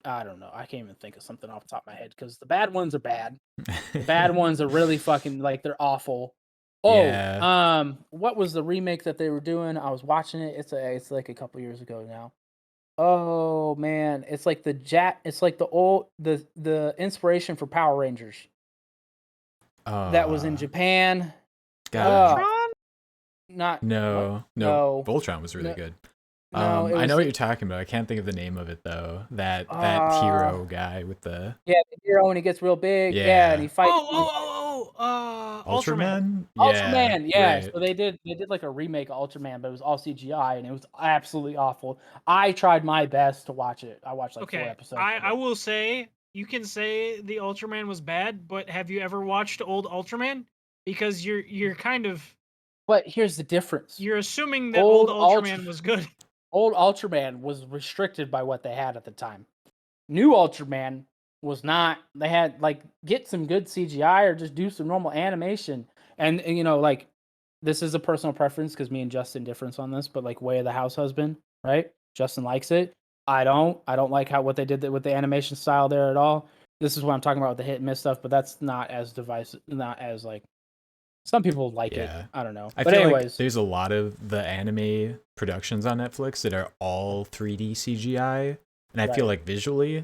I don't know, I can't even think of something off the top of my head because the bad ones are bad. The bad ones are really fucking like they're awful. Oh, yeah. What was the remake that they were doing? I was watching it. It's like a couple years ago now. Oh man, it's like it's like the inspiration for Power Rangers. That was in Japan. Voltron? No. Voltron was really good. I know what you're talking about. I can't think of the name of it though. That hero guy with the the hero when he gets real big. Yeah, and he fights. Ultraman. Ultraman. Yeah. Right. So they did like a remake of Ultraman, but it was all CGI and it was absolutely awful. I tried my best to watch it. I watched like 4 episodes. I will say you can say the Ultraman was bad, but have you ever watched old Ultraman? Because you're kind of. But here's the difference. You're assuming that old Ultraman was good. Old Ultraman was restricted by what they had at the time. New Ultraman was not. They had like get some good CGI or just do some normal animation. And you know, like this is a personal preference because me and Justin difference on this, but like Way of the House Husband, right? Justin likes it. I don't like what they did with the animation style there at all. This is what I'm talking about with the hit and miss stuff, but that's not as divisive, not as like. Some people like it. I don't know. But anyways, like there's a lot of the anime productions on Netflix that are all 3D CGI, and I feel like visually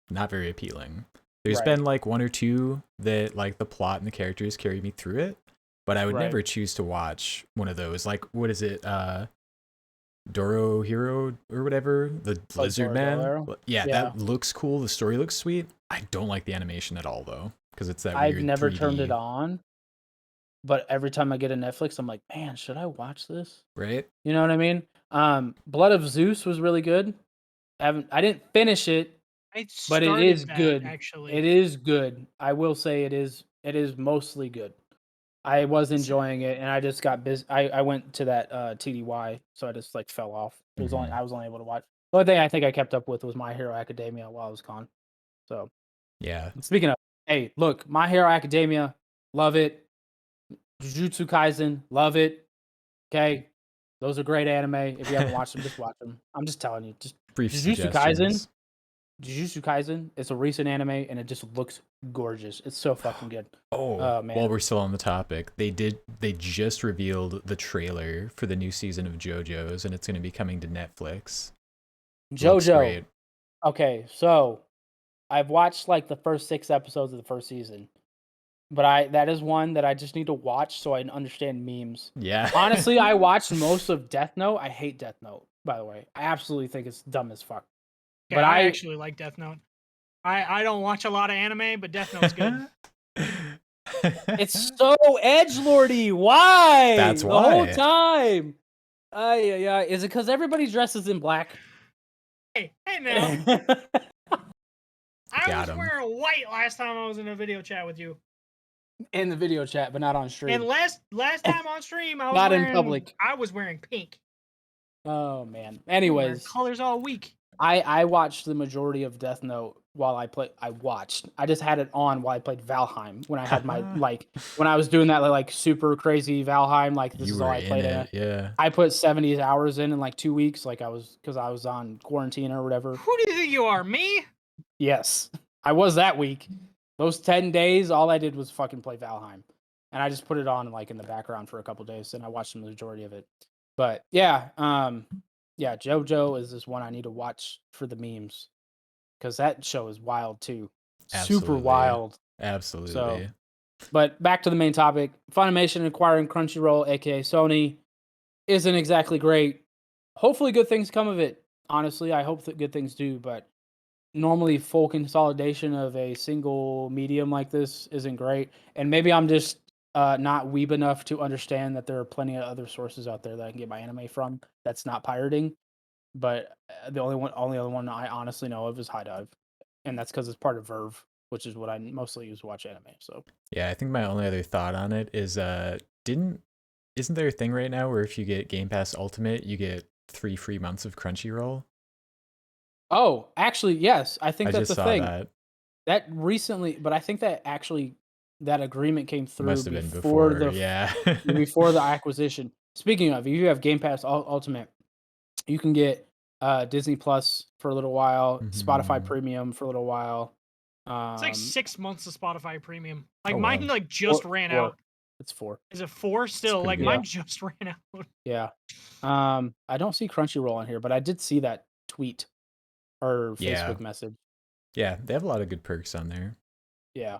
not very appealing. There's been like one or two that like the plot and the characters carry me through it, but I would never choose to watch one of those. Like, what is it? Doro Hero or whatever, the lizard man. Yeah, that looks cool. The story looks sweet. I don't like the animation at all though, because it's that weird. I've never 3D. turned it on, but every time I get a Netflix, I'm like, man, should I watch this? Right? You know what I mean? Blood of Zeus was really good. I didn't finish it, but it is good. Actually, it is good. I will say it is mostly good. I was enjoying it, and I just got busy. I went to that TDY, so I just like fell off. It was I was only able to watch. The only thing I think I kept up with was My Hero Academia while I was gone. So yeah. Speaking of, hey, look, My Hero Academia, love it. Jujutsu Kaisen, love it. Okay, those are great anime. If you haven't watched them, just watch them. I'm just telling you, just brief Jujutsu suggestions. Kaisen. It's a recent anime, and it just looks gorgeous. It's so fucking good. Oh man! While we're still on the topic, they just revealed the trailer for the new season of JoJo's, and it's going to be coming to Netflix. JoJo. Okay, so I've watched like the first 6 episodes of the first season, but that is one that I just need to watch so I understand memes. Yeah. Honestly, I watched most of Death Note. I hate Death Note, by the way. I absolutely think it's dumb as fuck. Yeah, but I actually like Death Note. I don't watch a lot of anime, but Death Note's good. It's so edgelordy. Why? That's why. The whole time. Yeah. Is it because everybody dresses in black? Hey now. I was wearing white last time I was in a video chat with you. In the video chat, but not on stream. And last time on stream, I was not in public. I was wearing pink. Oh man. Anyways, colors all week. I watched the majority of Death Note while I played. I just had it on while I played Valheim when I had my when I was doing that like super crazy Valheim. Like this is all I played in. Yeah. I put 70 hours in like 2 weeks. Like because I was on quarantine or whatever. Who do you think you are, me? Yes, I was that week. Those 10 days, all I did was fucking play Valheim, and I just put it on like in the background for a couple days, and I watched the majority of it. But yeah, JoJo is this one I need to watch for the memes because that show is wild too, super wild. Absolutely. So, but back to the main topic: Funimation acquiring Crunchyroll, aka Sony, isn't exactly great. Hopefully, good things come of it. Honestly, I hope that good things do, but normally full consolidation of a single medium like this isn't great. And maybe I'm just not weeb enough to understand that there are plenty of other sources out there that I can get my anime from that's not pirating. But the only other one I honestly know of is High Dive, and that's because it's part of Verve, which is what I mostly use to watch anime. So yeah, I think my only other thought on it is isn't there a thing right now where if you get Game Pass Ultimate, you get 3 free months of Crunchyroll? Oh, actually, yes. I think that's just the saw thing. That recently, but I think that actually that agreement came through Must have been before the before the acquisition. Speaking of, if you have Game Pass Ultimate, you can get Disney Plus for a little while, Spotify Premium for a little while. It's like 6 months of Spotify Premium. Like mine like just ran out. It's 4. Is it 4 still? Like mine just ran out. Yeah. I don't see Crunchyroll on here, but I did see that tweet or Facebook message. Yeah, they have a lot of good perks on there. Yeah.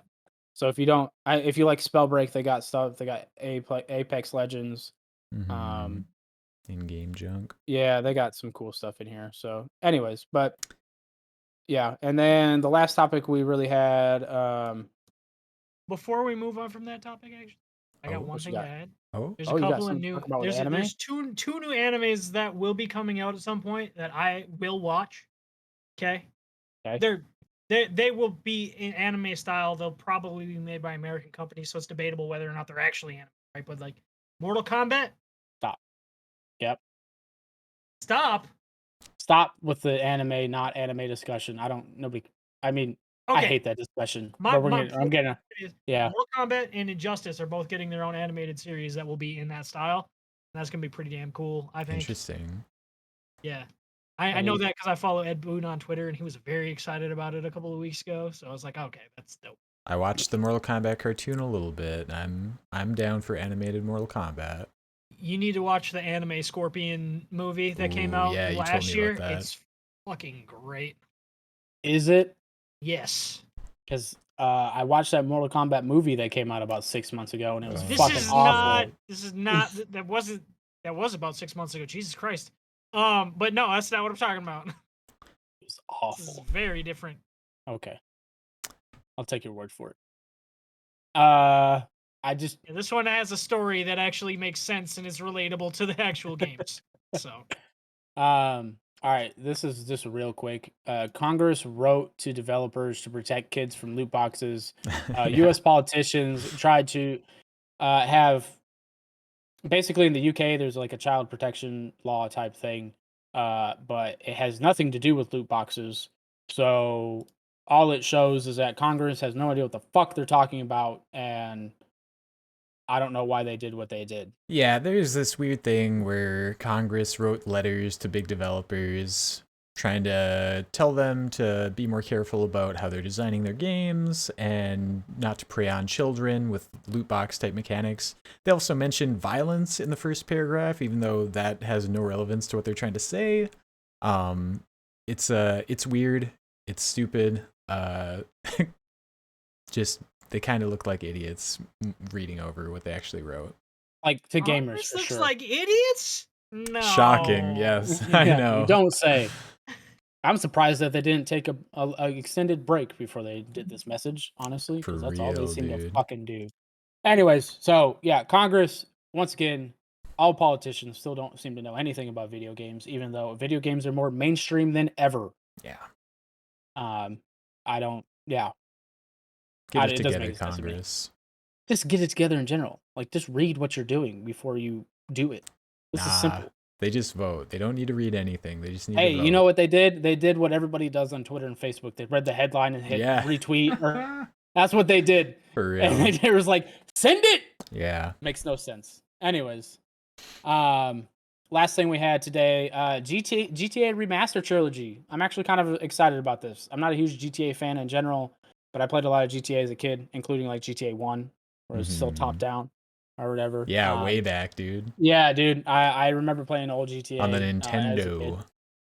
So if you like Spellbreak, they got stuff. They got Apex Legends. In-game junk. Yeah, they got some cool stuff in here. So anyways, but yeah. And then the last topic we really had. Before we move on from that topic, actually, I got one thing to add. There's a you couple of new. There's two new animes that will be coming out at some point that I will watch. Okay. They will be in anime style. They'll probably be made by American companies, so it's debatable whether or not they're actually anime, right? But like Mortal Kombat. Stop. Yep. Stop with the anime, not anime discussion. I hate that discussion. Mortal Kombat and Injustice are both getting their own animated series that will be in that style. And that's gonna be pretty damn cool, I think. Interesting. Yeah. I know that because I follow Ed Boon on Twitter, and he was very excited about it a couple of weeks ago. So I was like, okay, that's dope. I watched the Mortal Kombat cartoon a little bit. I'm down for animated Mortal Kombat. You need to watch the anime Scorpion movie that came out last year. It's fucking great. Is it? Yes. Because I watched that Mortal Kombat movie that came out about 6 months ago, and it was Oh. This fucking is awful. not. This is not. That wasn't. That was about 6 months ago. Jesus Christ. But no, that's not what I'm talking about. It was This is awful. very different. Okay, I'll take your word for it. I just Yeah, this one has a story that actually makes sense and is relatable to the actual games. So, all right, this is just real quick. Congress wrote to developers to protect kids from loot boxes. Yeah. U.S. politicians tried to have basically in the UK. There's like a child protection law type thing, but it has nothing to do with loot boxes. So all it shows is that Congress has no idea what the fuck they're talking about, and I don't know why they did what they did. Yeah, there's this weird thing where Congress wrote letters to big developers trying to tell them to be more careful about how they're designing their games and not to prey on children with loot box type mechanics. They also mention violence in the first paragraph, even though that has no relevance to what they're trying to say. It's weird, it's stupid. Just they kind of look like idiots reading over what they actually wrote. Like to gamers, Congress for looks sure. like idiots. No. Shocking, yes, I Yeah, know. you don't say. I'm surprised that they didn't take a extended break before they did this message, honestly, For because that's all they real, seem to dude. fucking do. Anyways, so yeah, Congress, once again, all politicians still don't seem to know anything about video games, even though video games are more mainstream than ever. Yeah. I don't, yeah, Get it it doesn't make together, any sense to me. Congress. Just get it together in general. Like, just read what you're doing before you do it. This is simple. They just vote. They don't need to read anything. They just need Hey, to vote. you know what they did? They did what everybody does on Twitter and Facebook. They read the headline and hit Yeah. retweet. Or that's what they did. For real. And they was like, send it. Yeah. Makes no sense. Anyways, last thing we had today, GTA Remaster Trilogy. I'm actually kind of excited about this. I'm not a huge GTA fan in general, but I played a lot of GTA as a kid, including like GTA 1, where it's still top down or whatever. Yeah, way back, dude. Yeah, dude. I remember playing old GTA On the as a kid. Nintendo.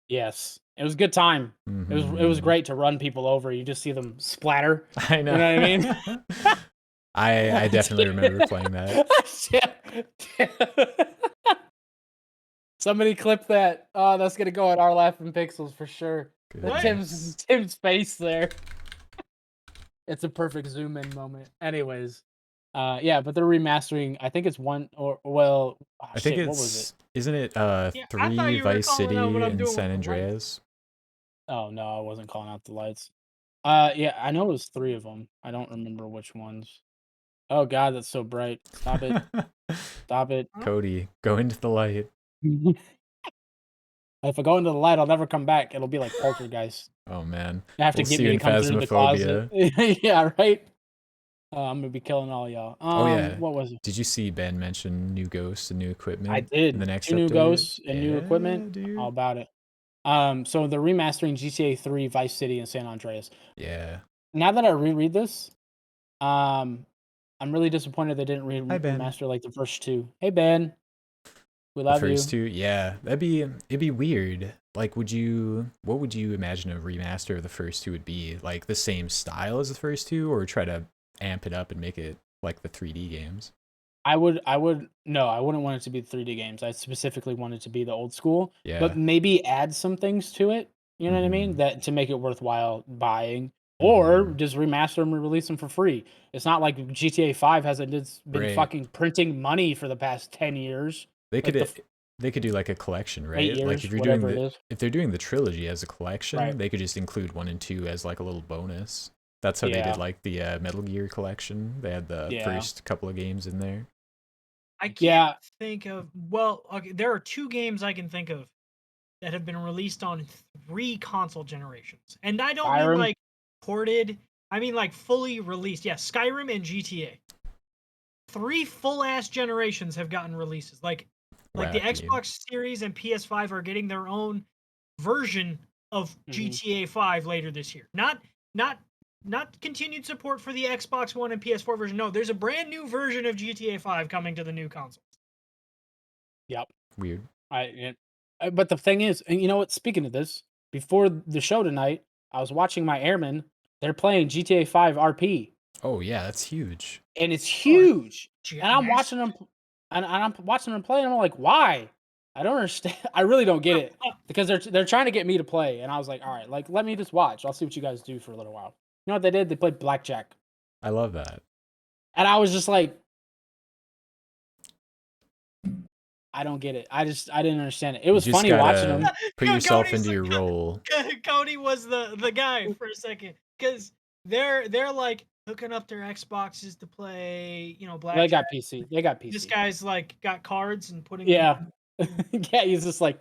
Yes, it was a good time. It was great to run people over. You just see them splatter. I know. You know what I mean? I definitely remember playing that. Somebody clip that. Oh, that's gonna go at our laughing pixels for sure. Tim's face there. It's a perfect zoom in moment. Anyways, yeah, but they're remastering. I think it's one or well. Oh, I think shit, it's. what was it? Isn't it I thought 3 you were Vice calling City out what I'm and doing San with the lights. Andreas? Oh no, I wasn't calling out the lights. Yeah, I know it was 3 of them. I don't remember which ones. Oh god, that's so bright. Stop it. Stop it. Kody, go into the light. If I go into the light, I'll never come back. It'll be like Poltergeist. Oh man. You have to We'll get see me you to in come through the closet. Yeah, right. I'm gonna be killing all y'all. Oh yeah. What was it? Did you see Ben mention new ghosts and new equipment? I did. In the next 2 new update? ghosts and new equipment. Dude. All about it. So they're remastering GTA 3, Vice City, and San Andreas. Yeah. Now that I reread this, I'm really disappointed they didn't Hi, Ben. remaster like the first 2. Hey Ben, we The love you. first 2, yeah, it'd be weird. Like, what would you imagine a remaster of the first 2 would be? Like the same style as the first 2, or try to amp it up and make it like the 3D games? I wouldn't want it to be the 3D games. I specifically want it to be the old school, Yeah. but maybe add some things to it. You know what I mean? That to make it worthwhile buying, or just remaster them and release them for free. It's not like GTA 5 hasn't been fucking printing money for the past 10 years. They like could they could do like a collection, right? 8 years, like if you're whatever doing it is. if they're doing the trilogy as a collection, Right. they could just include 1 and 2 as like a little bonus. That's how they Yeah. did like the Metal Gear collection. They had the Yeah. first couple of games in there. I can't think of. Well, okay, there are 2 games I can think of that have been released on 3 console generations, and I don't mean Skyrim? like ported. I mean like fully released. Yeah, Skyrim and GTA. 3 full ass generations have gotten releases. Like the Wacky. Xbox Series and PS5 are getting their own version of GTA 5 later this year. Not continued support for the Xbox One and PS4 version. No, there's a brand new version of GTA 5 coming to the new consoles. Yep. Weird. But the thing is, and you know what? Speaking of this, before the show tonight, I was watching my airman they're playing GTA 5 RP. Oh yeah, that's huge. And it's huge. And I'm Yes. watching them and I'm watching them play and I'm like, "Why?" I don't understand. I really don't get it because they're trying to get me to play and I was like, "All right, like let me just watch. I'll see what you guys do for a little while." You know what they did? They played blackjack. I love that. And I was just like I don't get it. I didn't understand it. It was You just funny watching gotta them. put yourself Cody's into your role. Cody was the guy for a second because they're like hooking up their Xboxes to play, you know, They blackjack. got PC. They got PC. This guy's like got cards and putting. Yeah. Yeah, he's just like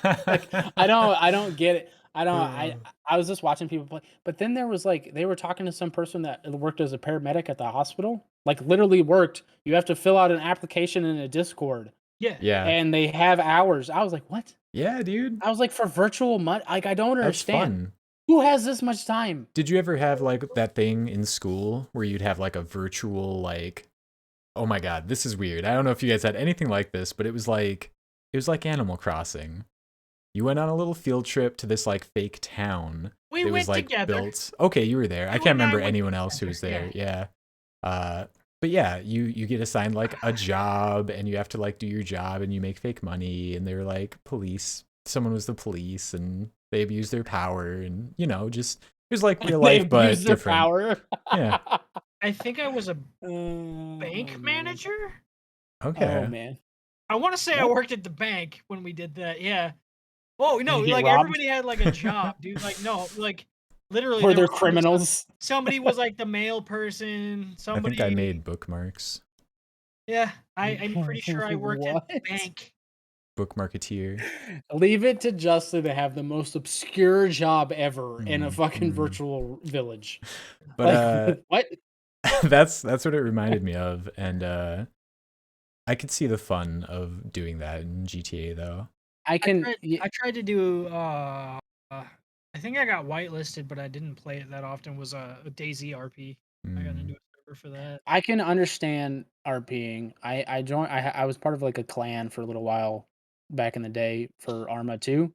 I don't get it. I was just watching people play. But then there was like they were talking to some person that worked as a paramedic at the hospital. Like literally worked. You have to fill out an application in a Discord. Yeah. Yeah. And they have hours. I was like, "What?" Yeah, dude. I was like, "For virtual money?" Like I don't That's understand. fun. Who has this much time? Did you ever have like that thing in school where you'd have like a virtual like oh my god, this is weird. I don't know if you guys had anything like this, but it was like Animal Crossing. You went on a little field trip to this like fake town. We It went was like together. built. Okay, you were there. I You can't and I remember went anyone else who was together, there. Yeah. But yeah, you get assigned like a job and you have to like do your job and you make fake money and they were like police. Someone was the police and they abused their power and you know, just it was like real They life but abused their different. power. Yeah. I think I was a Oh, bank man. manager. Okay. Oh man. I want to say I What? worked at the bank when we did that. Yeah. Oh no, you get like robbed? everybody had like a job, dude. Like no, like literally. Were there there was criminals? Somebody was like the mail person. Somebody. I think I made bookmarks. Yeah, I'm pretty sure I worked at the What? bank. Bookmarketeer. Leave it to Justin to have the most obscure job ever in a fucking Mm. virtual village. But Like, what? that's what it reminded me of, and I could see the fun of doing that in GTA though. I can. I tried to do. I think I got whitelisted, but I didn't play it that often. Was a DayZ RP. I got into a server for that. I can understand RPing. I joined. I was part of like a clan for a little while back in the day for Arma 2,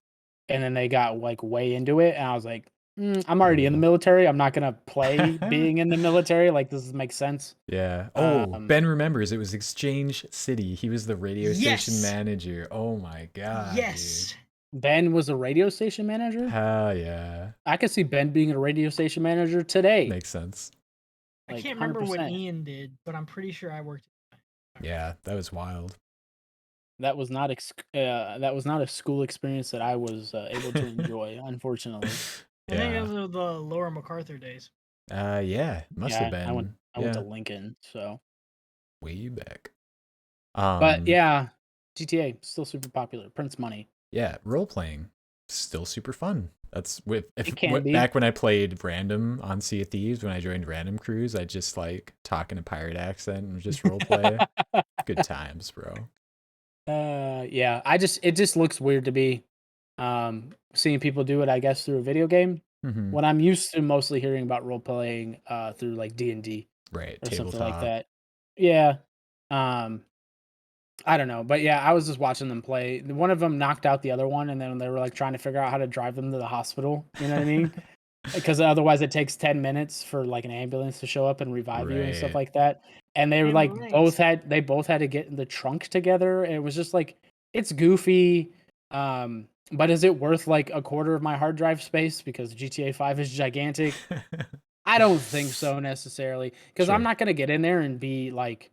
and then they got like way into it, and I was like, I'm already in the military. I'm not gonna play being in the military. Like this makes sense. Yeah. Oh, Um, Ben remembers it was Exchange City. He was the radio station Yes. manager. Oh my god. Yes. Ben was a radio station manager. Hell yeah. I could see Ben being a radio station manager today. Makes sense. I Like can't remember what 100%. Ian did, but I'm pretty sure I worked. Yeah, that was wild. That was not a school experience that I was able to enjoy, unfortunately. I think Yeah. those are the Laura MacArthur days. Yeah, must have been. I went yeah, to Lincoln, so. way back. But yeah, GTA still super popular. Prints money. Yeah, role playing still super fun. That's It can be. back when I played random on Sea of Thieves, when I joined Random Cruise, I just like talk in a pirate accent and just role play. Good times, bro. Yeah, it just looks weird to me seeing people do it, I guess, through a video game. Mhm. When I'm used to mostly hearing about role playing through like D&D Right, or something like tabletop. that. Yeah. I don't know, but yeah, I was just watching them play. One of them knocked out the other one, and then they were like trying to figure out how to drive them to the hospital. You know what I mean? Because otherwise, it takes 10 minutes for like an ambulance to show up and revive you and stuff Right. like that. And they were Damn like right. they both had to get in the trunk together. And it was just like it's goofy. But is it worth like a quarter of my hard drive space because GTA 5 is gigantic? I don't think so necessarily. Because I'm Sure. not gonna get in there and be like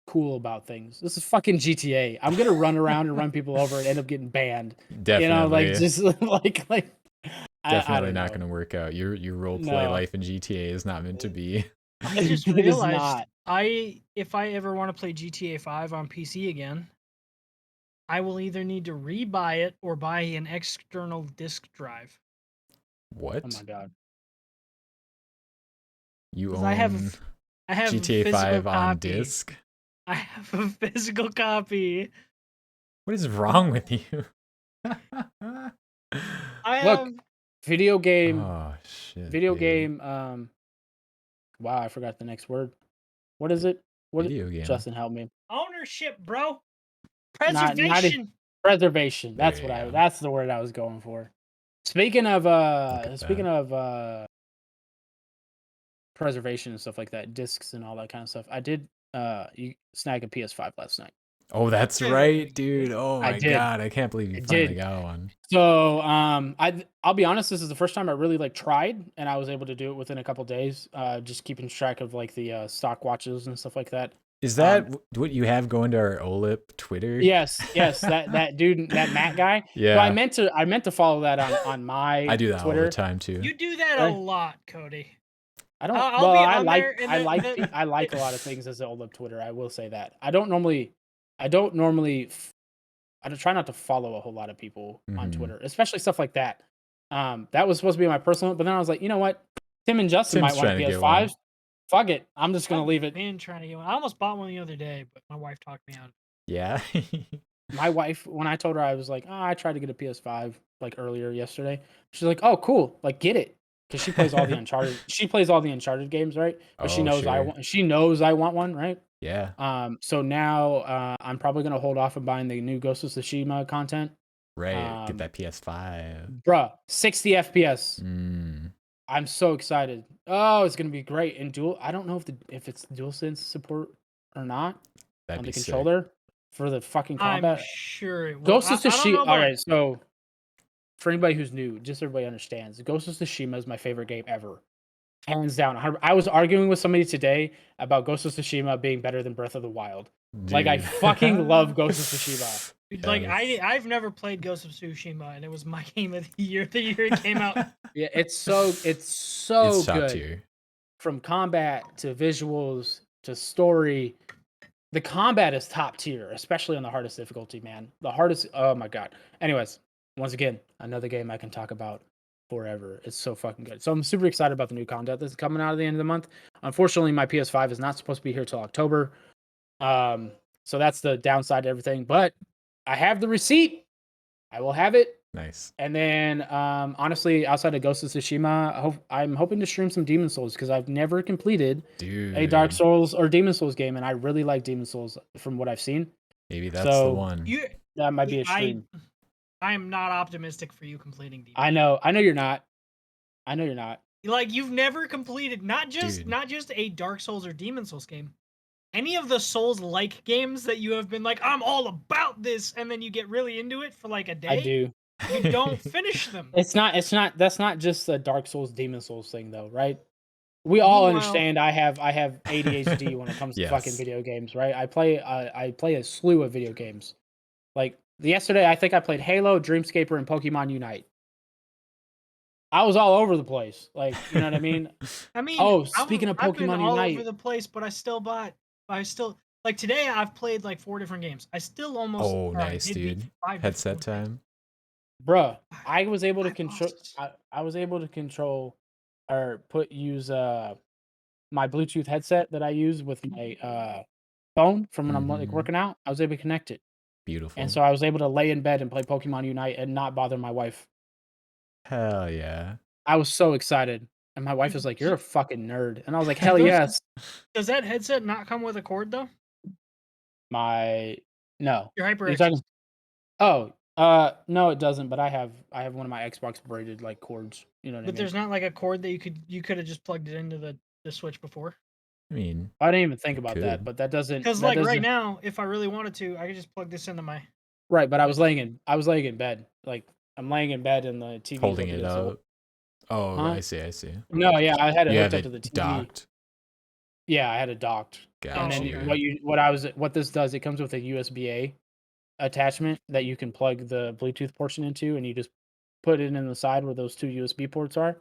cool about things. This is fucking GTA. I'm gonna run around and run people over and end up getting banned. Definitely. You know, like just like I Definitely don't not know. going to work out. Your role play No. life in GTA is not meant to be. I just It is realized not. if I ever want to play GTA 5 on PC again, I will either need to rebuy it or buy an external disk drive. What? Oh my god. You 'Cause own I have GTA a physical 5 on copy. disc? I have a physical copy. What is wrong with you? I Look, have video game Oh shit. video dude. game wow, I forgot the next word. What is it? What Video game. Justin help me. ownership, bro. Not Preservation. preservation. There That's you go. that's the word I was going for. Speaking of Look at speaking that. of preservation and stuff like that, discs and all that kind of stuff. I did you snag a PS5 last night. Oh, that's right, dude. Oh I my did. god, I can't believe I you finally did. got one. So I'll be honest, this is the first time I really like tried, and I was able to do it within a couple days. Just keeping track of like the stock watches and stuff like that. Is that what you have going to our OLIP Twitter? Yes, that dude, that Matt guy. Yeah. So I meant to follow that on my I do that Twitter all the time too. You do that a lot, Cody. I don't. I'll be on there and I like a lot of things as the OLIP Twitter. I will say that. I don't normally. I try not to follow a whole lot of people on Twitter, especially stuff like that. That was supposed to be my personal, but then I was like, you know what? Tim and Justin Tim's might want a PS5. Fuck it. I'm just gonna leave it. Man, trying to get one. I almost bought one the other day, but my wife talked me out. Yeah. My wife, when I told her I was like, oh, I tried to get a PS5 like earlier yesterday. She's like, oh, cool, like get it, because she plays all the Uncharted. She plays all the Uncharted games, right? But she knows I want. She knows I want one, right? Yeah. So now I'm probably gonna hold off on buying the new Ghost of Tsushima content. Right. Get that PS5. Bruh, 60 FPS. Mm. I'm so excited. Oh, it's gonna be great. And I don't know if it's DualSense support or not on the controller for the fucking combat. I'm sure it will. Ghost of Tsushima. All right, so for anybody who's new, just so everybody understands, Ghost of Tsushima is my favorite game ever, hands down. I was arguing with somebody today about Ghost of Tsushima being better than Breath of the Wild. Dude. Like I fucking love Ghost of Tsushima. Yes. Like I've never played Ghost of Tsushima, and it was my game of the year it came out. Yeah, it's so good. Top tier. From combat to visuals to story. The combat is top tier, especially on the hardest difficulty, man. The hardest, oh my god. Anyways, once again, another game I can talk about forever. It's so fucking good. So I'm super excited about the new content that's coming out at the end of the month. Unfortunately, my PS5 is not supposed to be here till October. So that's the downside to everything. But I have the receipt. I will have it. Nice. And then, honestly, outside of Ghost of Tsushima, I'm hoping to stream some Demon Souls because I've never completed a Dark Souls or Demon Souls game, and I really like Demon Souls from what I've seen. Maybe that's the one. That might be a stream. I am not optimistic for you completing Demon. I know you're not. Like you've never completed not just a Dark Souls or Demon Souls game. Any of the Souls-like games that you have been like, I'm all about this, and then you get really into it for like a day. I do. You don't finish them. That's not just a Dark Souls, Demon Souls thing though, right? We all understand I have ADHD when it comes to fucking video games, right? I play a slew of video games. Like yesterday, I think I played Halo, Dreamscaper, and Pokemon Unite. I was all over the place. Like, you know what I mean? Speaking of Pokemon I've been Unite, all over the place, but I still like today. I've played like 4 different games. I still almost. Oh, nice, dude! Headset time, bruh. I was able to control. I was able to control or use my Bluetooth headset that I use with my phone from when I'm like working out. I was able to connect it. Beautiful. And so I was able to lay in bed and play Pokemon Unite and not bother my wife. Hell yeah! I was so excited. And my wife was like, "You're a fucking nerd." And I was like, "Hell yes." Does that headset not come with a cord though? No. Your HyperX. No, it doesn't. But I have one of my Xbox braided like cords. You know what I mean? But there's not like a cord that you could have just plugged it into the Switch before. I mean, I didn't even think about that, but that doesn't. Because like right now, if I really wanted to, I could just plug this into my. Right, but I was laying in bed. Like I'm laying in bed and the TV holding it up. Oh, huh? I see. No, yeah, I had it hooked up to the TV. Docked. Yeah, I had it docked. Gotcha. And then what this does, it comes with a USB-A attachment that you can plug the Bluetooth portion into, and you just put it in the side where those 2 USB ports are.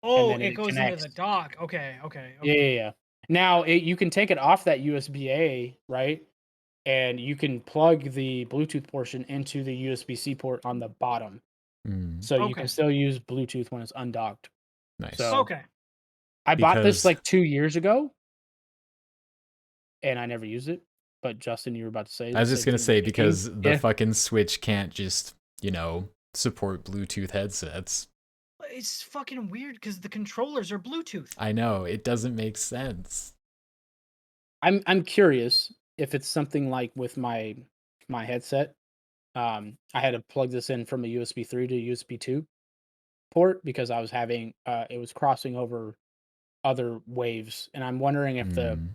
Oh, it goes into the dock. Okay. Yeah. Now you can take it off that USB-A, right? And you can plug the Bluetooth portion into the USB-C port on the bottom. So you can still use Bluetooth when it's undocked. Nice. So, I bought this like 2 years ago, and I never used it. But Justin, you were about to say. I was just gonna say because the fucking Switch can't just support Bluetooth headsets. It's fucking weird because the controllers are Bluetooth. I know, it doesn't make sense. I'm curious if it's something like with my headset. I had to plug this in from a USB 3 to USB 2 port because I was having it was crossing over other waves, and I'm wondering if Mm,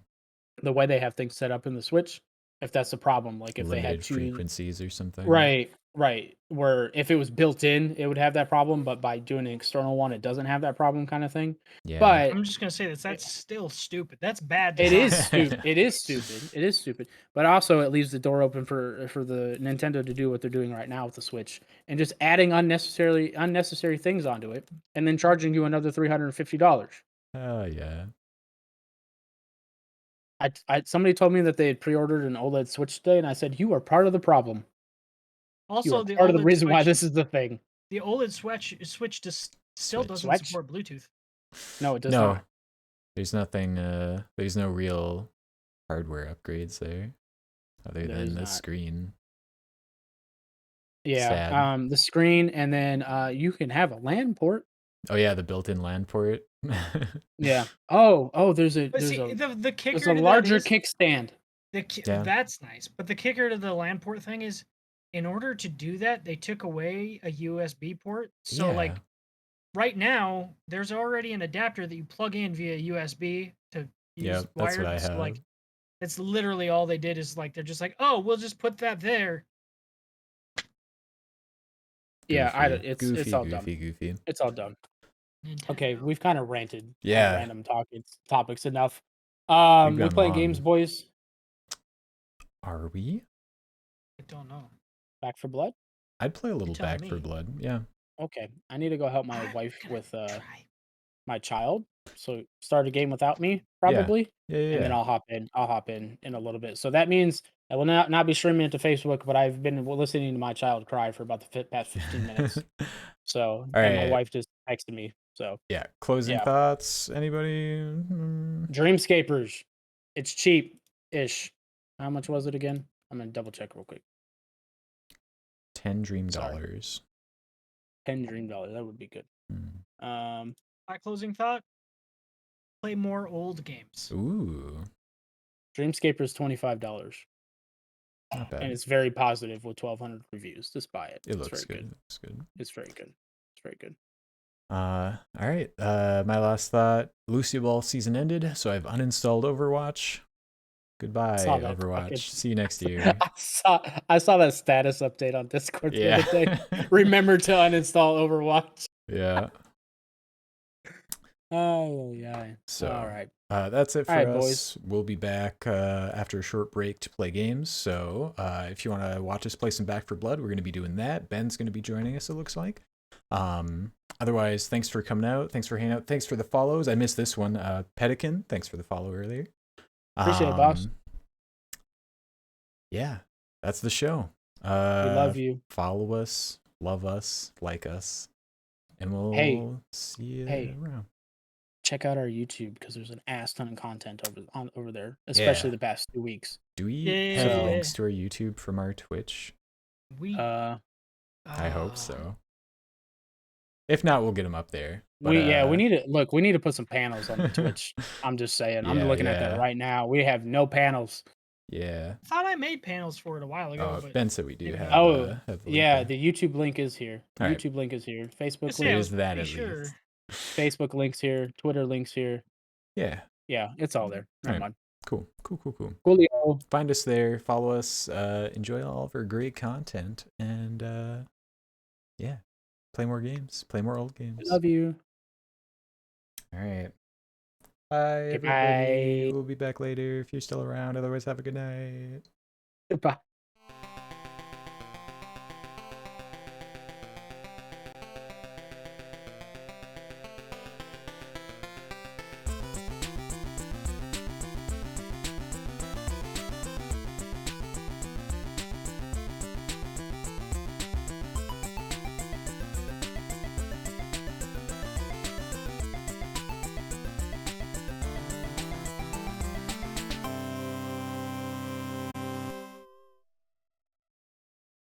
the way they have things set up in the Switch, if that's the problem. Like if they had limited two frequencies or something. right, where if it was built in, it would have that problem, but by doing an external one, it doesn't have that problem kind of thing. Yeah. But I'm just gonna say that's still stupid. That's bad it design. is stupid. It is stupid. It is stupid. But also, it leaves the door open for the Nintendo to do what they're doing right now with the Switch and just adding unnecessary things onto it, and then charging you another $350. Oh yeah. Somebody told me that they had pre-ordered an OLED Switch today, and I said, "You are part of the problem. You Also, are the part of the OLED reason why Switch, this is the thing." the OLED Switch just still doesn't Switch? support Bluetooth. No, it does No, not. there's nothing. There's no real hardware upgrades there, other There than is the not. screen. Yeah, Sad. the screen, and then you can have a LAN port. Oh yeah, the built-in LAN port. Yeah. Oh, there's But see, the there's kicker a to that larger is kickstand. Yeah. that's nice. But the kicker to the LAN port thing is, in order to do that, they took away a USB port. So Yeah. like right now, there's already an adapter that you plug in via USB to use Yep, that's what I wired. So like have. that's literally all they did is like they're just like, oh, we'll just put that there. Yeah, Goofy. it's all done. Goofy. It's all done. Nintendo. Okay, we've kind of ranted on Yeah. random topics enough. We've We gone playing long. games, boys. Are we? I don't know. Back 4 Blood? I'd play a little telling Back 4 me. Blood. Yeah. Okay, I need to go help my I'm wife gonna with try. my child. So start a game without me, Yeah. probably, Yeah. and then I'll hop in. I'll hop in a little bit. So that means I will not be streaming it to Facebook, but I've been listening to my child cry for about the past 15 minutes. So, All and my right. wife just texted me. So Yeah. Closing yeah, thoughts. Anybody? Mm. Dreamscapers. It's cheap-ish. How much was it again? I'm gonna double check real quick. 10 Dream Sorry. Dollars. 10 Dream Dollars. That would be good. My closing thought: play more old games. Ooh. Dreamscaper's $25. Not bad. And it's very positive with 1,200 reviews. Just buy it. It It's looks very good. good. It looks good. It's very good. It's very good. All right. My last thought: Lucia Ball season ended, so I've uninstalled Overwatch. Goodbye, Overwatch. See you next year. I saw that status update on Discord the other day. Remember to uninstall Overwatch. Yeah. Oh yeah. So all right. That's it for All right, us. boys. We'll be back after a short break to play games. So if you want to watch us play some Back 4 Blood, we're going to be doing that. Ben's going to be joining us, it looks like. Otherwise, thanks for coming out. Thanks for hanging out. Thanks for the follows. I missed this one. Pedikin, thanks for the follow earlier. Appreciate it, boss. Yeah, that's the show. We love you. Follow us, love us, like us, and we'll see you around. Check out our YouTube because there's an ass ton of content over there, especially the past 2 weeks. Do we have links to our YouTube from our Twitch? I hope so. If not, we'll get them up there. But, we need to we need to put some panels on the Twitch. I'm just saying. I'm looking at that right now. We have no panels. Yeah. I thought I made panels for it a while ago. Oh, Ben said we do have. Have the YouTube link is here. All right. YouTube link is here. Facebook link is that at least. Facebook links here. Twitter links here. Yeah. Yeah, it's all there. Never mind. Cool. Coolio. Find us there. Follow us. Enjoy all of our great content. And play more games. Play more old games. I love you. All right. Bye, everybody. We'll be back later if you're still around. Otherwise, have a good night. Goodbye.